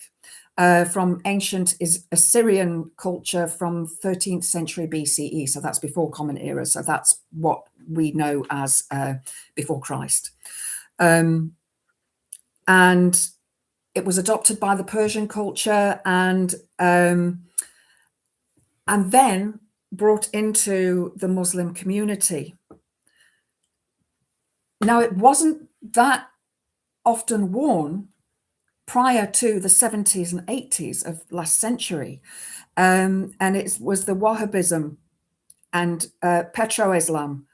from ancient Assyrian culture from 13th century BCE. So that's before Common Era. So that's what we know as before Christ. And it was adopted by the Persian culture, and then brought into the Muslim community. Now, it wasn't that often worn prior to the 70s and 80s of last century. And it was the Wahhabism and Petro-Islam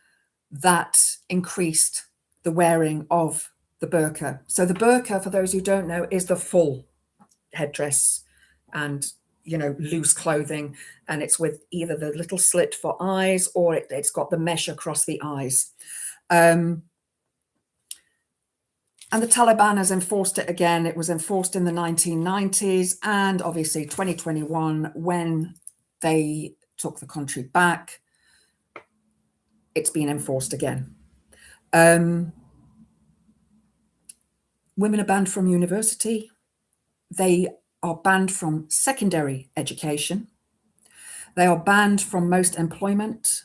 that increased the wearing of the burqa. So the burqa, for those who don't know, is the full headdress and, you know, loose clothing, and it's with either the little slit for eyes or it's got the mesh across the eyes. And the Taliban has enforced it again. It was enforced in the 1990s, and obviously 2021, when they took the country back, it's been enforced again. Women are banned from university. They are banned from secondary education. They are banned from most employment,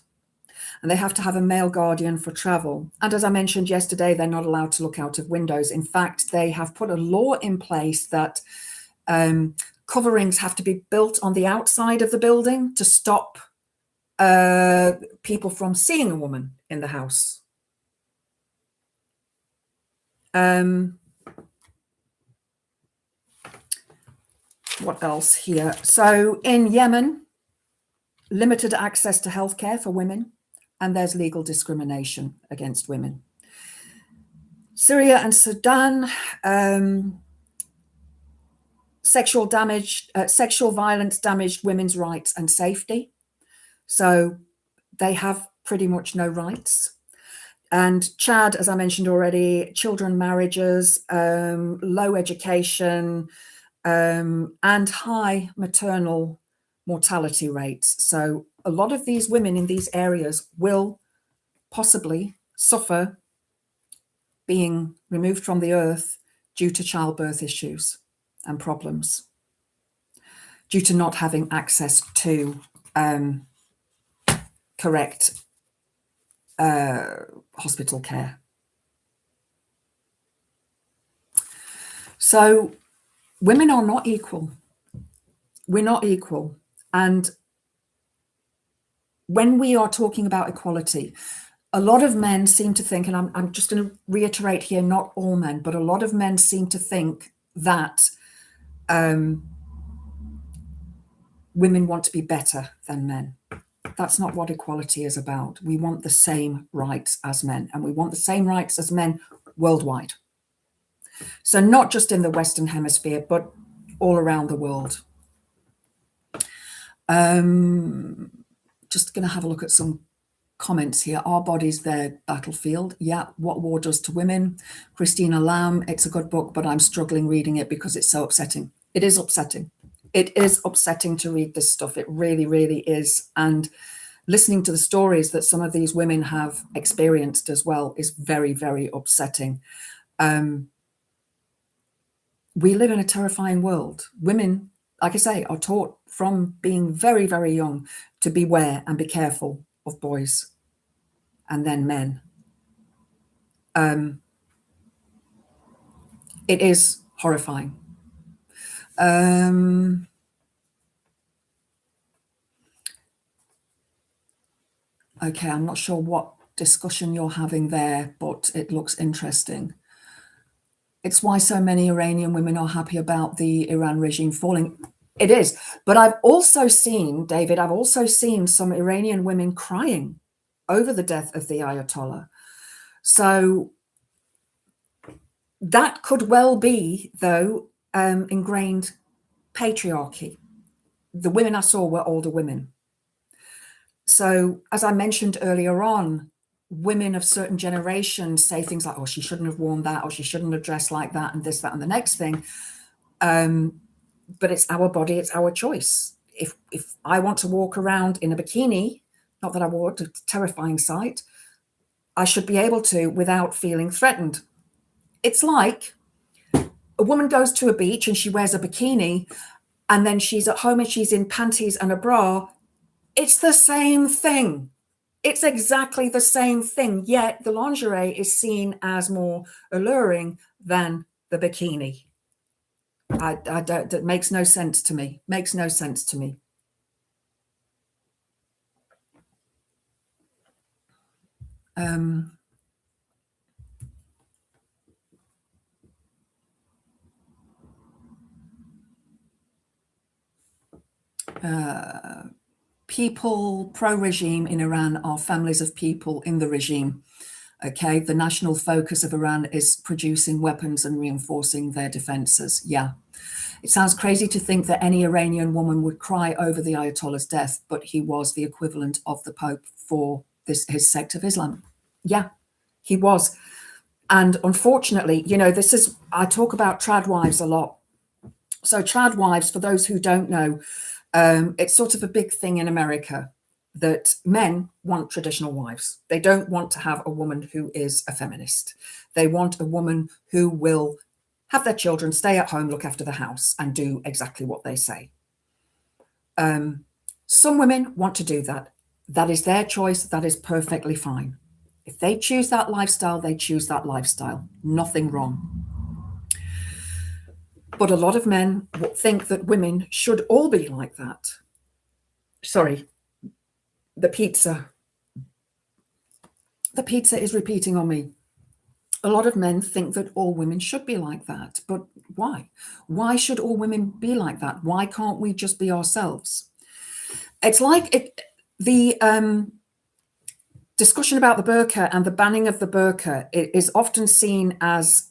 and they have to have a male guardian for travel. And as I mentioned yesterday, they're not allowed to look out of windows. In fact, they have put a law in place that coverings have to be built on the outside of the building to stop people from seeing a woman in the house. What else here? So in Yemen, limited access to healthcare for women, and there's legal discrimination against women. Syria and Sudan, sexual violence damaged women's rights and safety. So they have pretty much no rights. And Chad, as I mentioned already, children marriages, low education, and high maternal mortality rates. So a lot of these women in these areas will possibly suffer being removed from the earth due to childbirth issues and problems, due to not having access to correct hospital care. So women are not equal. We're not equal. And when we are talking about equality, a lot of men seem to think, and I'm just going to reiterate here, not all men, but a lot of men seem to think that women want to be better than men. That's not what equality is about. We want the same rights as men, and we want the same rights as men worldwide. So not just in the Western Hemisphere, but all around the world. Just going to have a look at some comments here. Our bodies, their battlefield. Yeah, What War Does to Women. Christina Lamb, it's a good book, but I'm struggling reading it because it's so upsetting. It is upsetting. It is upsetting to read this stuff. It really, really is. And listening to the stories that some of these women have experienced as well is very, very upsetting. We live in a terrifying world. Women, like I say, are taught from being very, very young to beware and be careful of boys and then men. It is horrifying. Okay, I'm not sure what discussion you're having there, but it looks interesting. It's why so many Iranian women are happy about the Iran regime falling. It is. But I've also seen, David, I've also seen some Iranian women crying over the death of the Ayatollah. So that could well be, though, ingrained patriarchy. The women I saw were older women. So as I mentioned earlier on, women of certain generations say things like, oh, she shouldn't have worn that, or she shouldn't have dressed like that, and this, that, and the next thing. But it's our body, it's our choice. If I want to walk around in a bikini, not that I would, it's a terrifying sight, I should be able to without feeling threatened. It's like a woman goes to a beach and she wears a bikini, and then she's at home and she's in panties and a bra. It's the same thing. It's exactly the same thing, yet the lingerie is seen as more alluring than the bikini. I don't, that makes no sense to me. Makes no sense to me. People pro-regime in Iran are families of people in the regime. Okay, the national focus of Iran is producing weapons and reinforcing their defenses. Yeah. It sounds crazy to think that any Iranian woman would cry over the Ayatollah's death, but he was the equivalent of the Pope for his sect of Islam. Yeah, he was. And unfortunately, you know, I talk about trad wives a lot. So trad wives, for those who don't know, it's sort of a big thing in America that men want traditional wives. They don't want to have a woman who is a feminist. They want a woman who will have their children, stay at home, look after the house, and do exactly what they say. Some women want to do that. That is their choice. That is perfectly fine. If they choose that lifestyle, they choose that lifestyle. Nothing wrong. But a lot of men think that women should all be like that. Sorry, the pizza. The pizza is repeating on me. A lot of men think that all women should be like that. But why? Why should all women be like that? Why can't we just be ourselves? It's like discussion about the burqa and the banning of the burqa is often seen as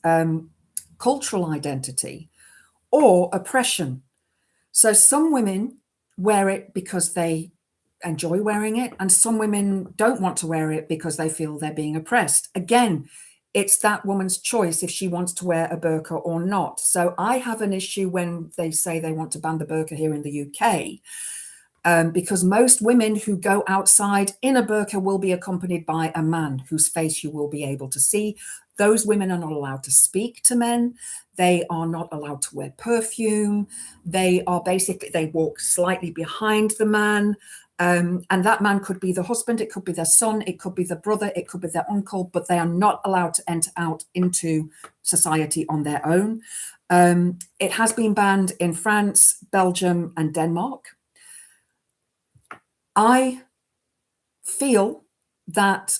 cultural identity or oppression. So some women wear it because they enjoy wearing it, and some women don't want to wear it because they feel they're being oppressed. Again, it's that woman's choice if she wants to wear a burqa or not. So I have an issue when they say they want to ban the burqa here in the UK, because most women who go outside in a burqa will be accompanied by a man whose face you will be able to see. Those women are not allowed to speak to men. They are not allowed to wear perfume. They walk slightly behind the man. And that man could be the husband, it could be their son, it could be their brother, it could be their uncle, but they are not allowed to enter out into society on their own. It has been banned in France, Belgium, and Denmark. I feel that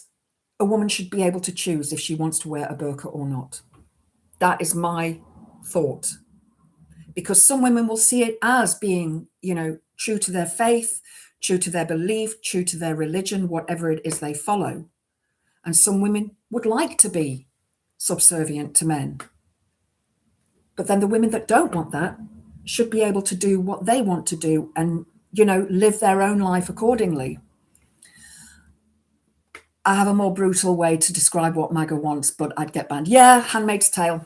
a woman should be able to choose if she wants to wear a burqa or not. That is my thought. Because some women will see it as being, true to their faith, true to their belief, true to their religion, whatever it is they follow. And some women would like to be subservient to men. But then the women that don't want that should be able to do what they want to do and, live their own life accordingly. I have a more brutal way to describe what MAGA wants, but I'd get banned. Yeah, Handmaid's Tale.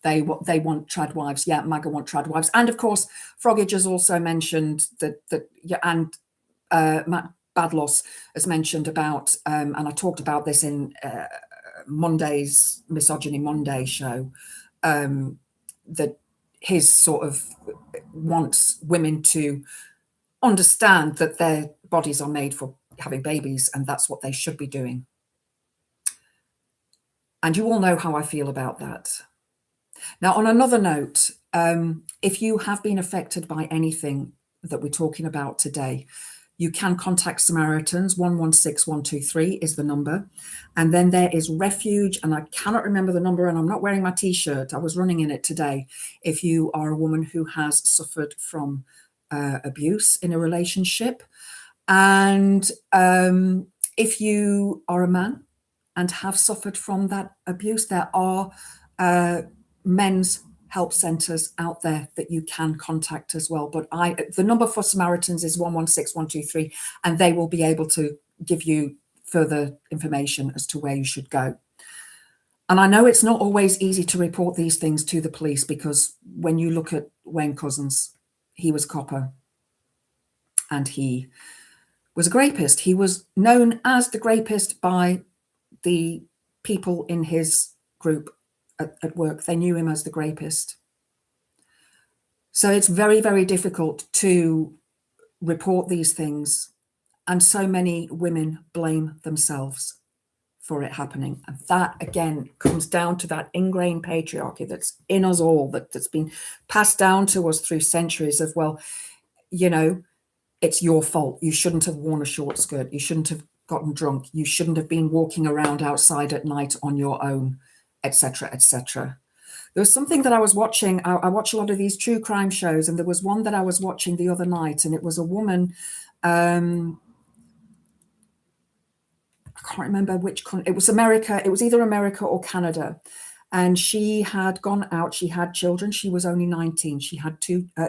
They want trad wives. Yeah, MAGA want trad wives. And of course, Froggage has also mentioned and Matt Badloss has mentioned about, and I talked about this in Monday's Misogyny Monday show, that his sort of wants women to understand that their bodies are made for having babies, and that's what they should be doing. And you all know how I feel about that. Now, on another note, if you have been affected by anything that we're talking about today, you can contact Samaritans. 116123 is the number. And then there is Refuge, and I cannot remember the number, and I'm not wearing my T-shirt. I was running in it today. If you are a woman who has suffered from abuse in a relationship, and if you are a man and have suffered from that abuse, there are men's help centres out there that you can contact as well. But the number for Samaritans is 116123, and they will be able to give you further information as to where you should go. And I know it's not always easy to report these things to the police, because when you look at Wayne Couzens, he was copper and he was a grapist. He was known as the grapist by the people in his group at work. They knew him as the grapist. So it's very, very difficult to report these things. And so many women blame themselves for it happening. And that, again, comes down to that ingrained patriarchy that's in us all, that's been passed down to us through centuries of, well, it's your fault. You shouldn't have worn a short skirt. You shouldn't have gotten drunk. You shouldn't have been walking around outside at night on your own, etc., etc. There was something that I was watching. I watch a lot of these true crime shows, and there was one that I was watching the other night, and it was a woman. I can't remember which country. It was America. It was either America or Canada. And she had gone out. She had children. She was only 19. She had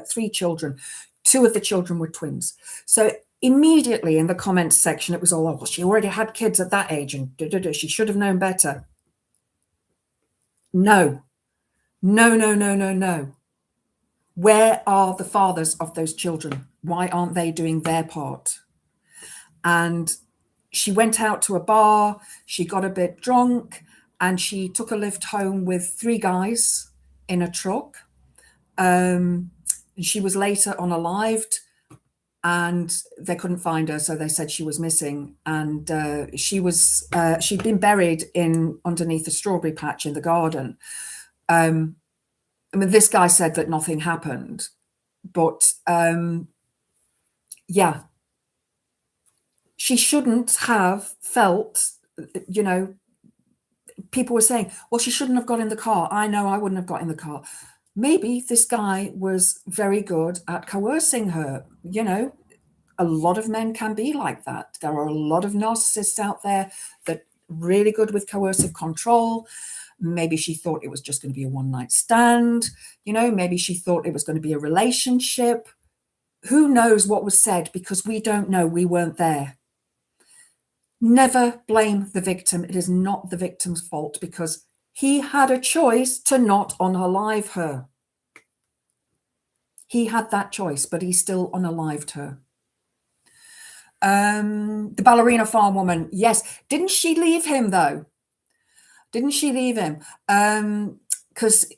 three children. Two of the children were twins. So immediately in the comments section, it was all, oh, well, she already had kids at that age, and she should have known better. No. Where are the fathers of those children? Why aren't they doing their part? And she went out to a bar, she got a bit drunk, and she took a lift home with three guys in a truck. She was later unalived, and they couldn't find her, so they said she was missing. And she'd been buried underneath a strawberry patch in the garden. This guy said that nothing happened, but she shouldn't have felt, people were saying, well, she shouldn't have got in the car. I know I wouldn't have got in the car. Maybe this guy was very good at coercing her, A lot of men can be like that. There are a lot of narcissists out there that are really good with coercive control. Maybe she thought it was just going to be a one-night stand. Maybe she thought it was going to be a relationship. Who knows what was said, because we don't know. We weren't there. Never blame the victim. It is not the victim's fault, because he had a choice to not unalive her. He had that choice, but he still unalived her. The ballerina farm woman, yes. Didn't she leave him though? Didn't she leave him? Because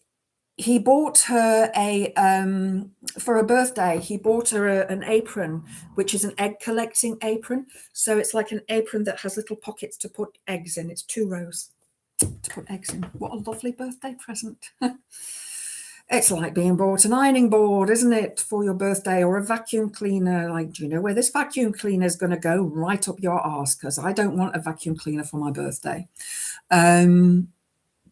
he bought her for her birthday, he bought her an apron, which is an egg collecting apron. So it's like an apron that has little pockets to put eggs in. It's 2 rows to put eggs in. What a lovely birthday present. It's like being bought an ironing board, isn't it, for your birthday, or a vacuum cleaner. Like, do you know where this vacuum cleaner is going to go? Right up your arse, because I don't want a vacuum cleaner for my birthday. Did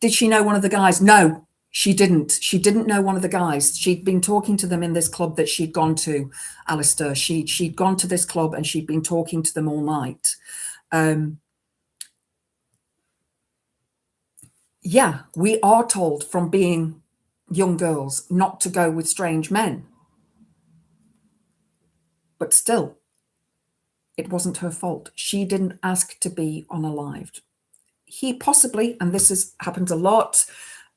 she know one of the guys? No, she didn't. She didn't know one of the guys. She'd been talking to them in this club that she'd gone to, Alistair. She'd gone to this club and she'd been talking to them all night. Yeah, we are told from being young girls not to go with strange men. But still, it wasn't her fault. She didn't ask to be unalived. He possibly, and this happens a lot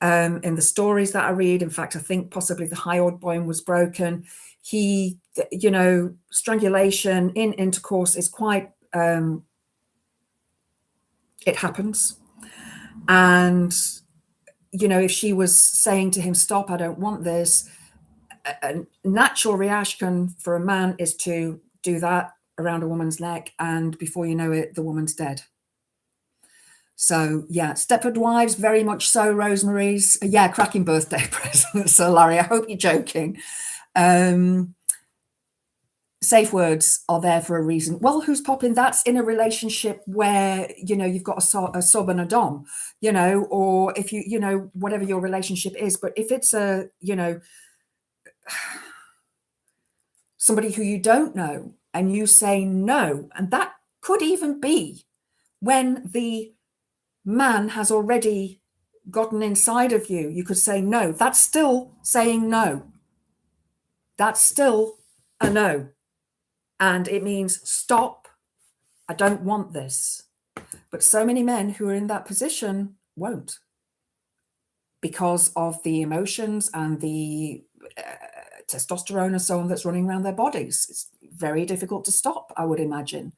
in the stories that I read. In fact, I think possibly the hyoid bone was broken. He, strangulation in intercourse is quite, it happens. And, if she was saying to him, stop, I don't want this, a natural reaction for a man is to do that around a woman's neck, and before you know it, the woman's dead. So yeah, Stepford Wives, very much so. Rosemary's, yeah, cracking birthday present. So Larry, I hope you're joking. Safe words are there for a reason. Well, who's popping? That's in a relationship where, you've got a sub and a dom, or if whatever your relationship is. But if it's somebody who you don't know and you say no, and that could even be when the man has already gotten inside of you, you could say no. That's still saying no. That's still a no. And it means stop. I don't want this. But so many men who are in that position won't, because of the emotions and the testosterone and so on that's running around their bodies. It's very difficult to stop, I would imagine.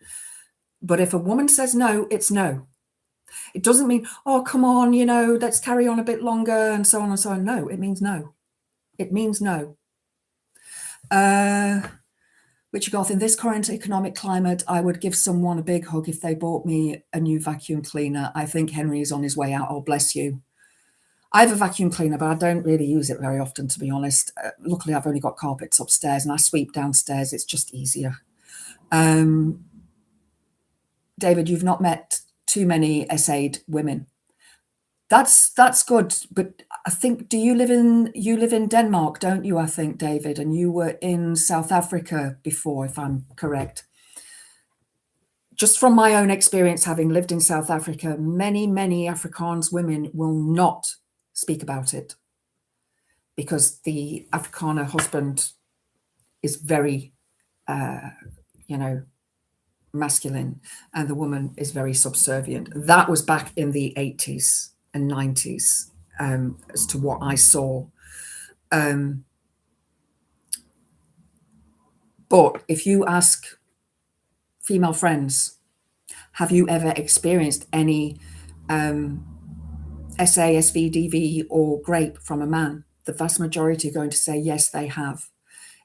But if a woman says no, it's no. It doesn't mean, oh, come on, let's carry on a bit longer and so on and so on. No, it means no. It means no. Richard Goth, in this current economic climate, I would give someone a big hug if they bought me a new vacuum cleaner. I think Henry is on his way out. Oh, bless you. I have a vacuum cleaner, but I don't really use it very often, to be honest. Luckily, I've only got carpets upstairs and I sweep downstairs. It's just easier. David, you've not met too many essayed women. That's good, but I think, you live in Denmark, don't you? I think, David, and you were in South Africa before, if I'm correct. Just from my own experience, having lived in South Africa, many Afrikaans women will not speak about it because the Afrikaner husband is very, masculine, and the woman is very subservient. That was back in the 80s and 90s, as to what I saw. But if you ask female friends, have you ever experienced any SA, SV, DV, or grape from a man? The vast majority are going to say yes, they have.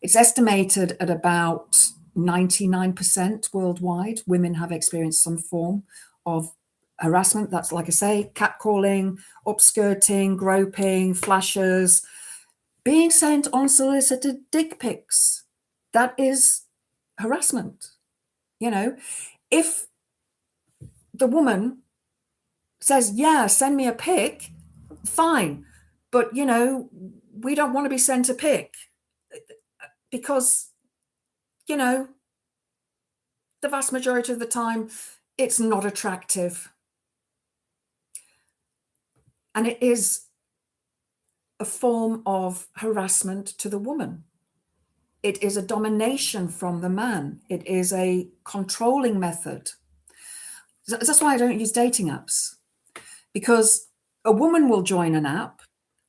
It's estimated at about 99% worldwide, women have experienced some form of harassment. That's, like I say, catcalling, upskirting, groping, flashes, being sent unsolicited dick pics. That is harassment. If the woman says, yeah, send me a pic, fine. But, we don't want to be sent a pic because, the vast majority of the time, it's not attractive. And it is a form of harassment to the woman. It is a domination from the man. It is a controlling method. That's why I don't use dating apps, because a woman will join an app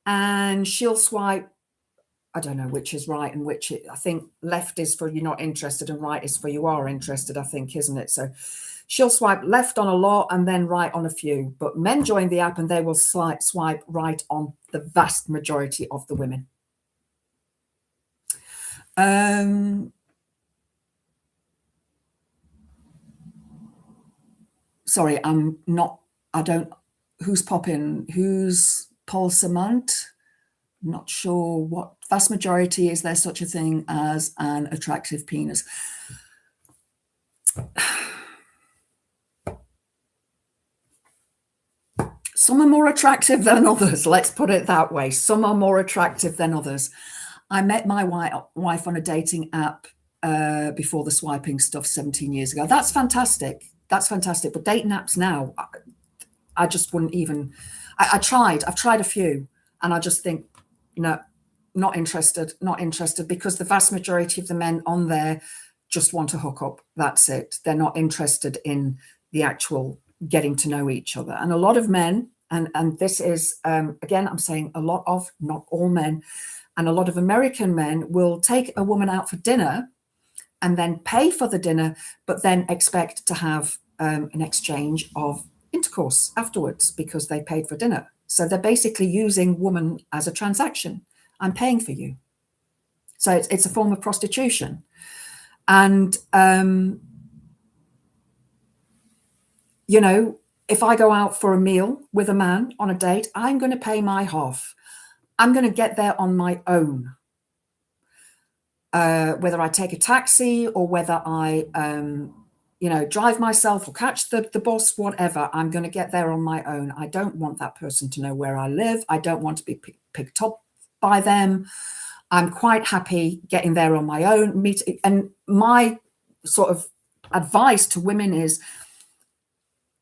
and she'll swipe, I don't know which is right and which I think left is for you're not interested and right is for you are interested, I think, isn't it? So she'll swipe left on a lot and then right on a few. But men join the app and they will swipe right on the vast majority of the women. Sorry, who's popping? Who's Paul Samant? Not sure what vast majority. Is there such a thing as an attractive penis? Some are more attractive than others. Let's put it that way. Some are more attractive than others. I met my wife on a dating app before the swiping stuff 17 years ago. That's fantastic. That's fantastic. But dating apps now, I just wouldn't even. I've tried a few, and I just think, not interested, because the vast majority of the men on there just want to hook up. That's it. They're not interested in the actual getting to know each other. And a lot of men, and this is, again, I'm saying a lot of, not all men, and a lot of American men will take a woman out for dinner and then pay for the dinner, but then expect to have an exchange of intercourse afterwards because they paid for dinner. So they're basically using woman as a transaction. I'm paying for you. So it's a form of prostitution. And, if I go out for a meal with a man on a date, I'm going to pay my half. I'm going to get there on my own. Whether I take a taxi or whether I, drive myself or catch the bus, whatever, I'm going to get there on my own. I don't want that person to know where I live. I don't want to be picked up by them. I'm quite happy getting there on my own. And my sort of advice to women is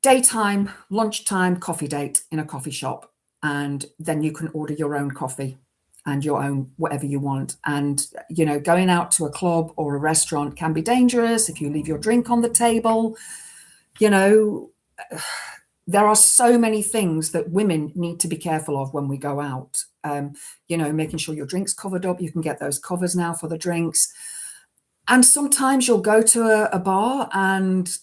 daytime, lunchtime, coffee date in a coffee shop. And then you can order your own coffee and your own whatever you want. And, going out to a club or a restaurant can be dangerous if you leave your drink on the table. There are so many things that women need to be careful of when we go out. Making sure your drink's covered up. You can get those covers now for the drinks. And sometimes you'll go to a bar and,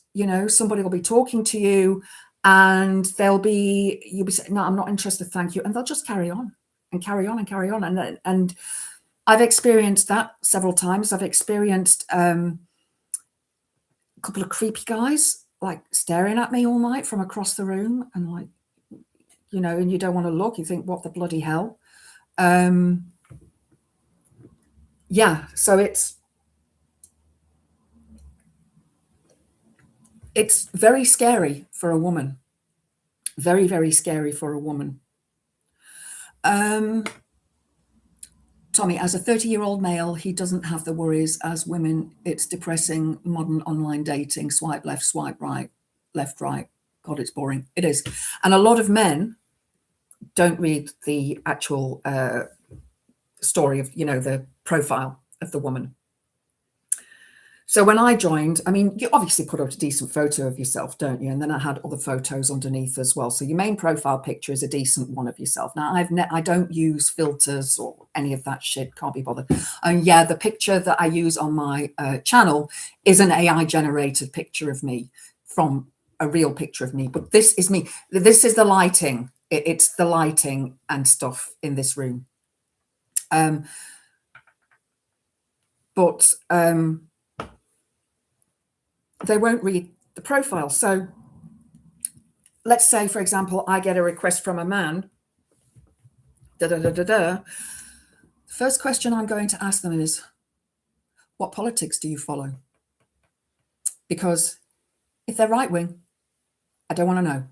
somebody will be talking to you and you'll be saying, no, I'm not interested, thank you. And they'll just carry on and carry on and carry on. And I've experienced that several times. I've experienced a couple of creepy guys like staring at me all night from across the room and like, and you don't want to look, you think, what the bloody hell? So it's very scary for a woman. Very, very scary for a woman. Tommy, as a 30-year-old male, he doesn't have the worries as women. It's depressing, modern online dating, swipe left, swipe right, left, right. God, it's boring. It is. And a lot of men don't read the actual story of, the profile of the woman. So when I joined, you obviously put up a decent photo of yourself, don't you? And then I had other photos underneath as well. So your main profile picture is a decent one of yourself. Now, I don't use filters or any of that shit. Can't be bothered. And the picture that I use on my channel is an AI generated picture of me from a real picture of me. But this is me. This is the lighting. It's the lighting and stuff in this room. They won't read the profile. So let's say, for example, I get a request from a man. The first question I'm going to ask them is, what politics do you follow? Because if they're right wing, I don't want to know.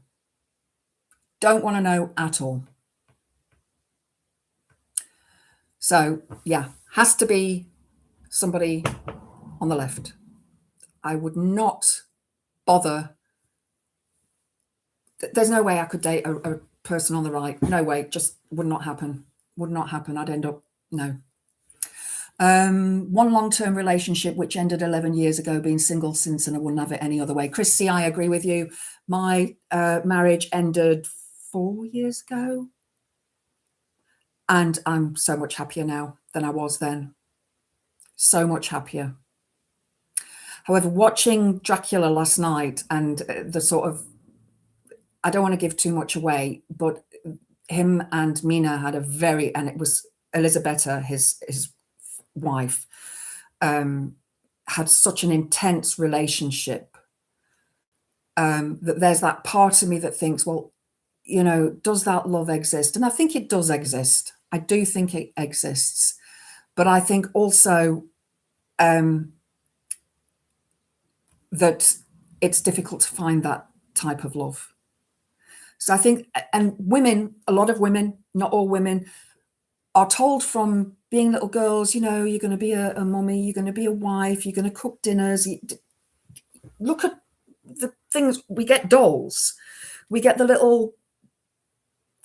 Don't want to know at all. So, has to be somebody on the left. I would not bother. There's no way I could date a person on the right. No way, just would not happen. Would not happen. I'd end up, no. One long-term relationship which ended 11 years ago, being single since, and I wouldn't have it any other way. Chrissy, I agree with you. My marriage ended 4 years ago, and I'm so much happier now than I was then. So much happier. However, watching Dracula last night and the sort of, I don't want to give too much away, but him and Mina had a very, and it was Elisabetta, his wife, had such an intense relationship, that there's that part of me that thinks, well, you know, does that love exist? And I think it does exist. I do think it exists. But I think also that it's difficult to find that type of love. So I think, and women, a lot of women, not all women, are told from being little girls, you know, you're going to be a mummy, you're going to be a wife, you're going to cook dinners. Look at the things, we get dolls, we get the little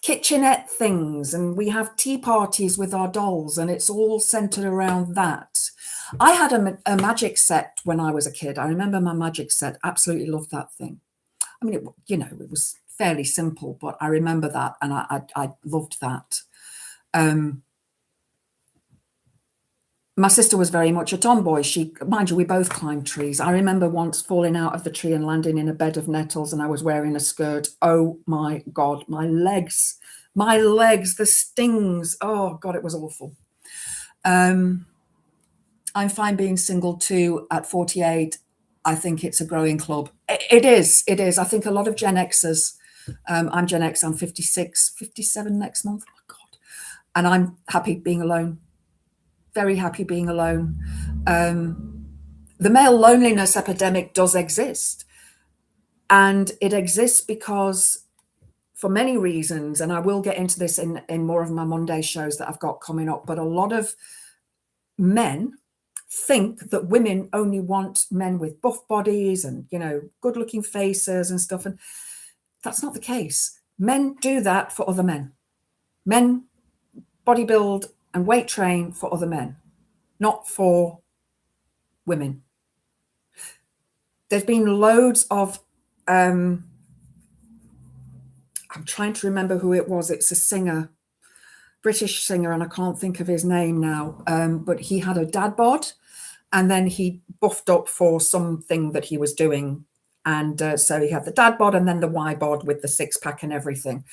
kitchenette things, and we have tea parties with our dolls, and it's all centered around that. I had a magic set when I was a kid. I remember my magic set, absolutely loved that thing. I mean, you know, it was fairly simple, but I remember that, and I loved that. My sister was very much a tomboy. She, mind you, we both climbed trees. I remember once falling out of the tree and landing in a bed of nettles, and I was wearing a skirt. Oh my God, my legs, the stings. Oh God, it was awful. I'm fine being single too at 48. I think it's a growing club. It is. I think a lot of Gen Xers, I'm Gen X, I'm 56, 57 next month. Oh my God. And I'm happy being alone. Very happy being alone. The male loneliness epidemic does exist. And it exists because, for many reasons, and I will get into this in more of my Monday shows that I've got coming up, but a lot of men think that women only want men with buff bodies and, you know, good looking faces and stuff. And that's not the case. Men do that for other men. Men bodybuild and weight train for other men, not for women. There's been loads of, I'm trying to remember who it was. It's a singer, British singer, and I can't think of his name now, but he had a dad bod, and then he buffed up for something that he was doing. And so he had the dad bod and then the Y bod with the six pack and everything.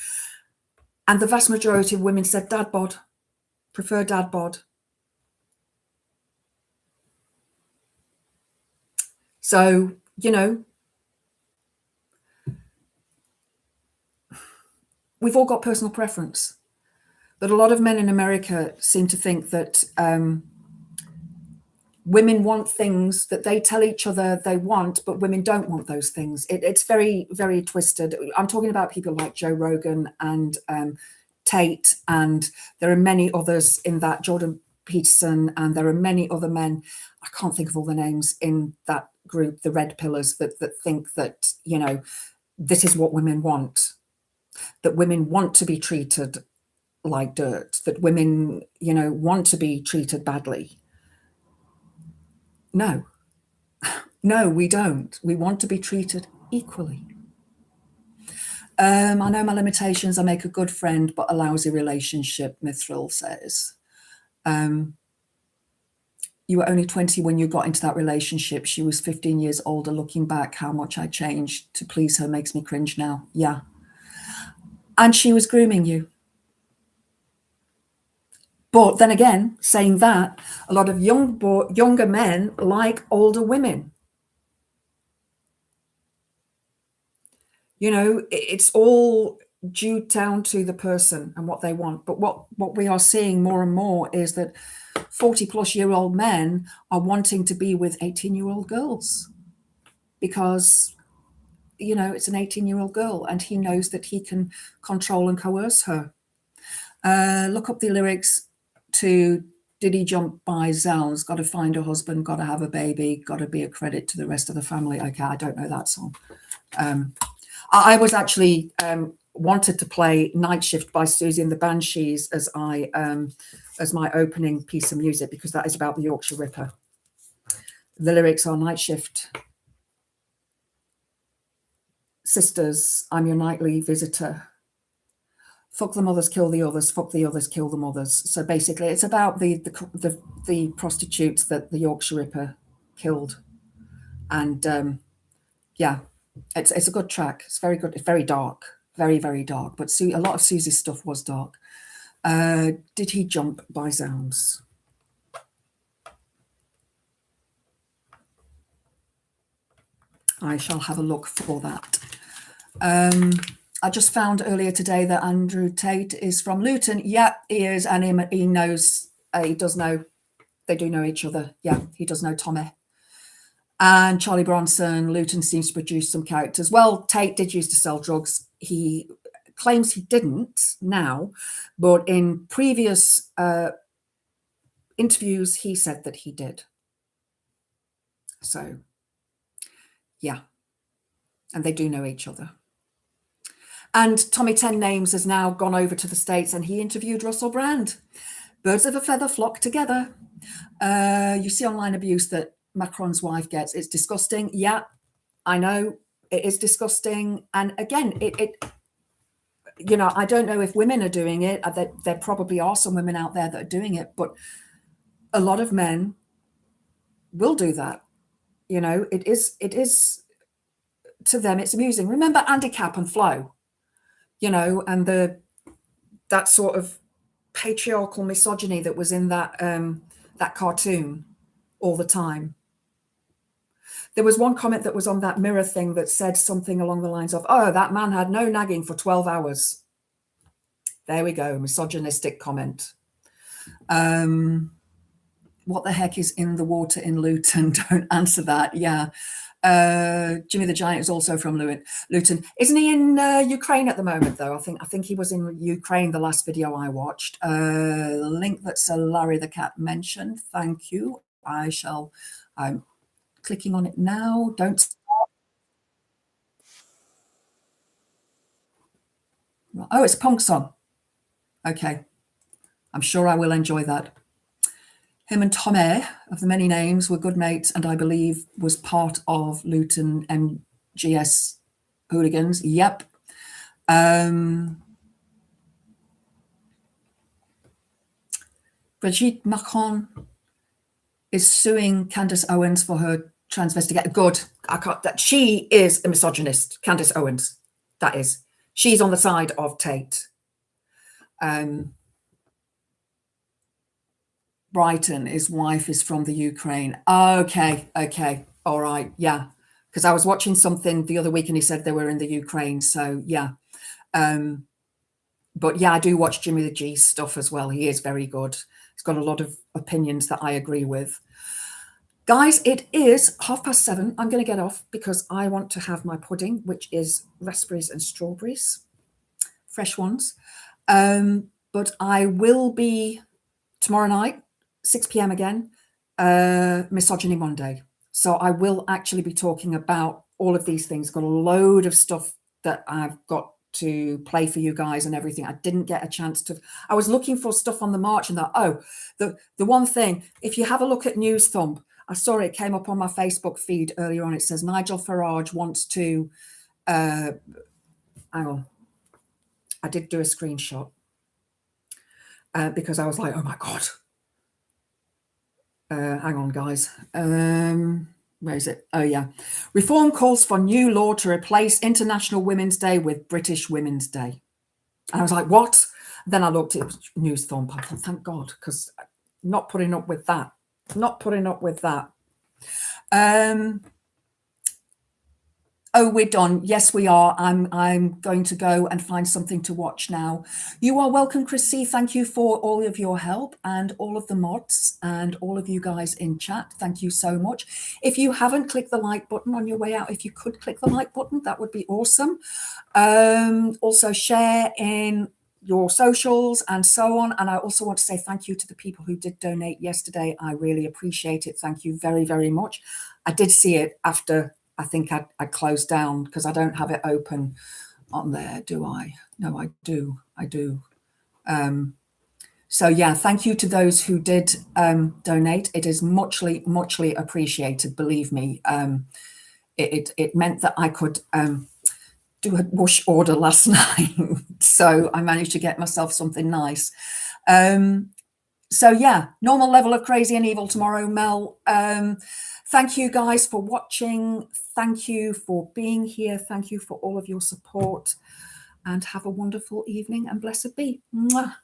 And the vast majority of women said dad bod, prefer dad bod. So, you know, we've all got personal preference. But a lot of men in America seem to think that women want things that they tell each other they want, but women don't want those things. It's very, very twisted. I'm talking about people like Joe Rogan and Tate, and there are many others in that, Jordan Peterson, and there are many other men. I can't think of all the names in that group, the red pillars, that think that, you know, this is what women want, that women want to be treated like dirt, that women, you know, want to be treated badly. No, we don't. We want to be treated equally. I know my limitations. I make a good friend, but a lousy relationship, Mithril says. You were only 20 when you got into that relationship. She was 15 years older. Looking back, how much I changed to please her makes me cringe now. Yeah. And she was grooming you. But then again, saying that, a lot of younger men like older women. You know, it's all due down to the person and what they want. But what we are seeing more and more is that 40-plus-year-old men are wanting to be with 18-year-old girls because, you know, it's an 18-year-old girl and he knows that he can control and coerce her. Look up the lyrics to Did he jump by zounds? Got to find a husband, got to have a baby, got to be a credit to the rest of the family. Okay, I don't know that song. I was actually wanted to play Night Shift by Susie and the Banshees as my opening piece of music, because that is about the Yorkshire Ripper. The lyrics are: night shift, sisters, I'm your nightly visitor. Fuck the mothers, kill the others. Fuck the others, kill the mothers. So basically, it's about the prostitutes that the Yorkshire Ripper killed, and yeah, it's a good track. It's very good. It's very dark, very, very dark. But a lot of Susie's stuff was dark. Did he jump by zounds? I shall have a look for that. I just found earlier today that Andrew Tate is from Luton. Yeah, he is, and he knows. He does know. They do know each other. Yeah, he does know Tommy. And Charlie Bronson. Luton seems to produce some characters. Well, Tate did used to sell drugs. He claims he didn't now, but in previous interviews, he said that he did. So, yeah, and they do know each other. And Tommy 10 Names has now gone over to the States, and he interviewed Russell Brand. Birds of a feather flock together. You see online abuse that Macron's wife gets. It's disgusting. Yeah, I know it is disgusting. And again, you know, I don't know if women are doing it. There probably are some women out there that are doing it, but a lot of men will do that. You know, it is to them, it's amusing. Remember Andy Capp and Flo, you know, and that sort of patriarchal misogyny that was in that cartoon all the time. There was one comment that was on that Mirror thing that said something along the lines of, oh, that man had no nagging for 12 hours. There we go, misogynistic comment. What the heck is in the water in Luton? Don't answer that. Yeah. Jimmy the Giant is also from Luton. Isn't he in Ukraine at the moment, though? I think he was in Ukraine the last video I watched. The link that Sir Larry the Cat mentioned. Thank you. I'm clicking on it now. Don't stop. Oh, it's a punk song. Okay. I'm sure I will enjoy that. Him and Tommy, of the many names, were good mates, and I believe was part of Luton MGS hooligans. Yep. Brigitte Macron is suing Candace Owens for her transvestite. Good. That she is a misogynist, Candace Owens. That is. She's on the side of Tate. Brighton, his wife is from the Ukraine. Okay, all right, yeah. Because I was watching something the other week and he said they were in the Ukraine. So yeah. But yeah, I do watch Jimmy the G stuff as well. He is very good. He's got a lot of opinions that I agree with. Guys, it is 7:30. I'm going to get off because I want to have my pudding, which is raspberries and strawberries, fresh ones. But I will be tomorrow night, 6 p.m. again, Misogyny Monday. So I will actually be talking about all of these things. Got a load of stuff that I've got to play for you guys and everything. I didn't get a chance to. I was looking for stuff on the march and that. Oh, the one thing, if you have a look at News Thumb, I saw it came up on my Facebook feed earlier on. It says Nigel Farage wants to. Hang on. I did do a screenshot because I was like, oh my God. Hang on, guys. Where is it? Oh, yeah. Reform calls for new law to replace International Women's Day with British Women's Day. And I was like, what? Then I looked at News Thumb. I thought, thank God, because not putting up with that. Not putting up with that. Oh, we're done. Yes, we are. I'm going to go and find something to watch now. You are welcome, Chris C. Thank you for all of your help and all of the mods and all of you guys in chat. Thank you so much. If you haven't clicked the like button on your way out, if you could click the like button, that would be awesome. Also share in your socials and so on. And I also want to say thank you to the people who did donate yesterday. I really appreciate it. Thank you very, very much. I did see it after I think I closed down, because I don't have it open on there, do I? No, I do. I do. So yeah, thank you to those who did donate. It is muchly, muchly appreciated. Believe me, it meant that I could do a wash order last night. So I managed to get myself something nice. So yeah, normal level of crazy and evil tomorrow, Mel. Thank you guys for watching. Thank you for being here. Thank you for all of your support, and have a wonderful evening and blessed be. Mwah.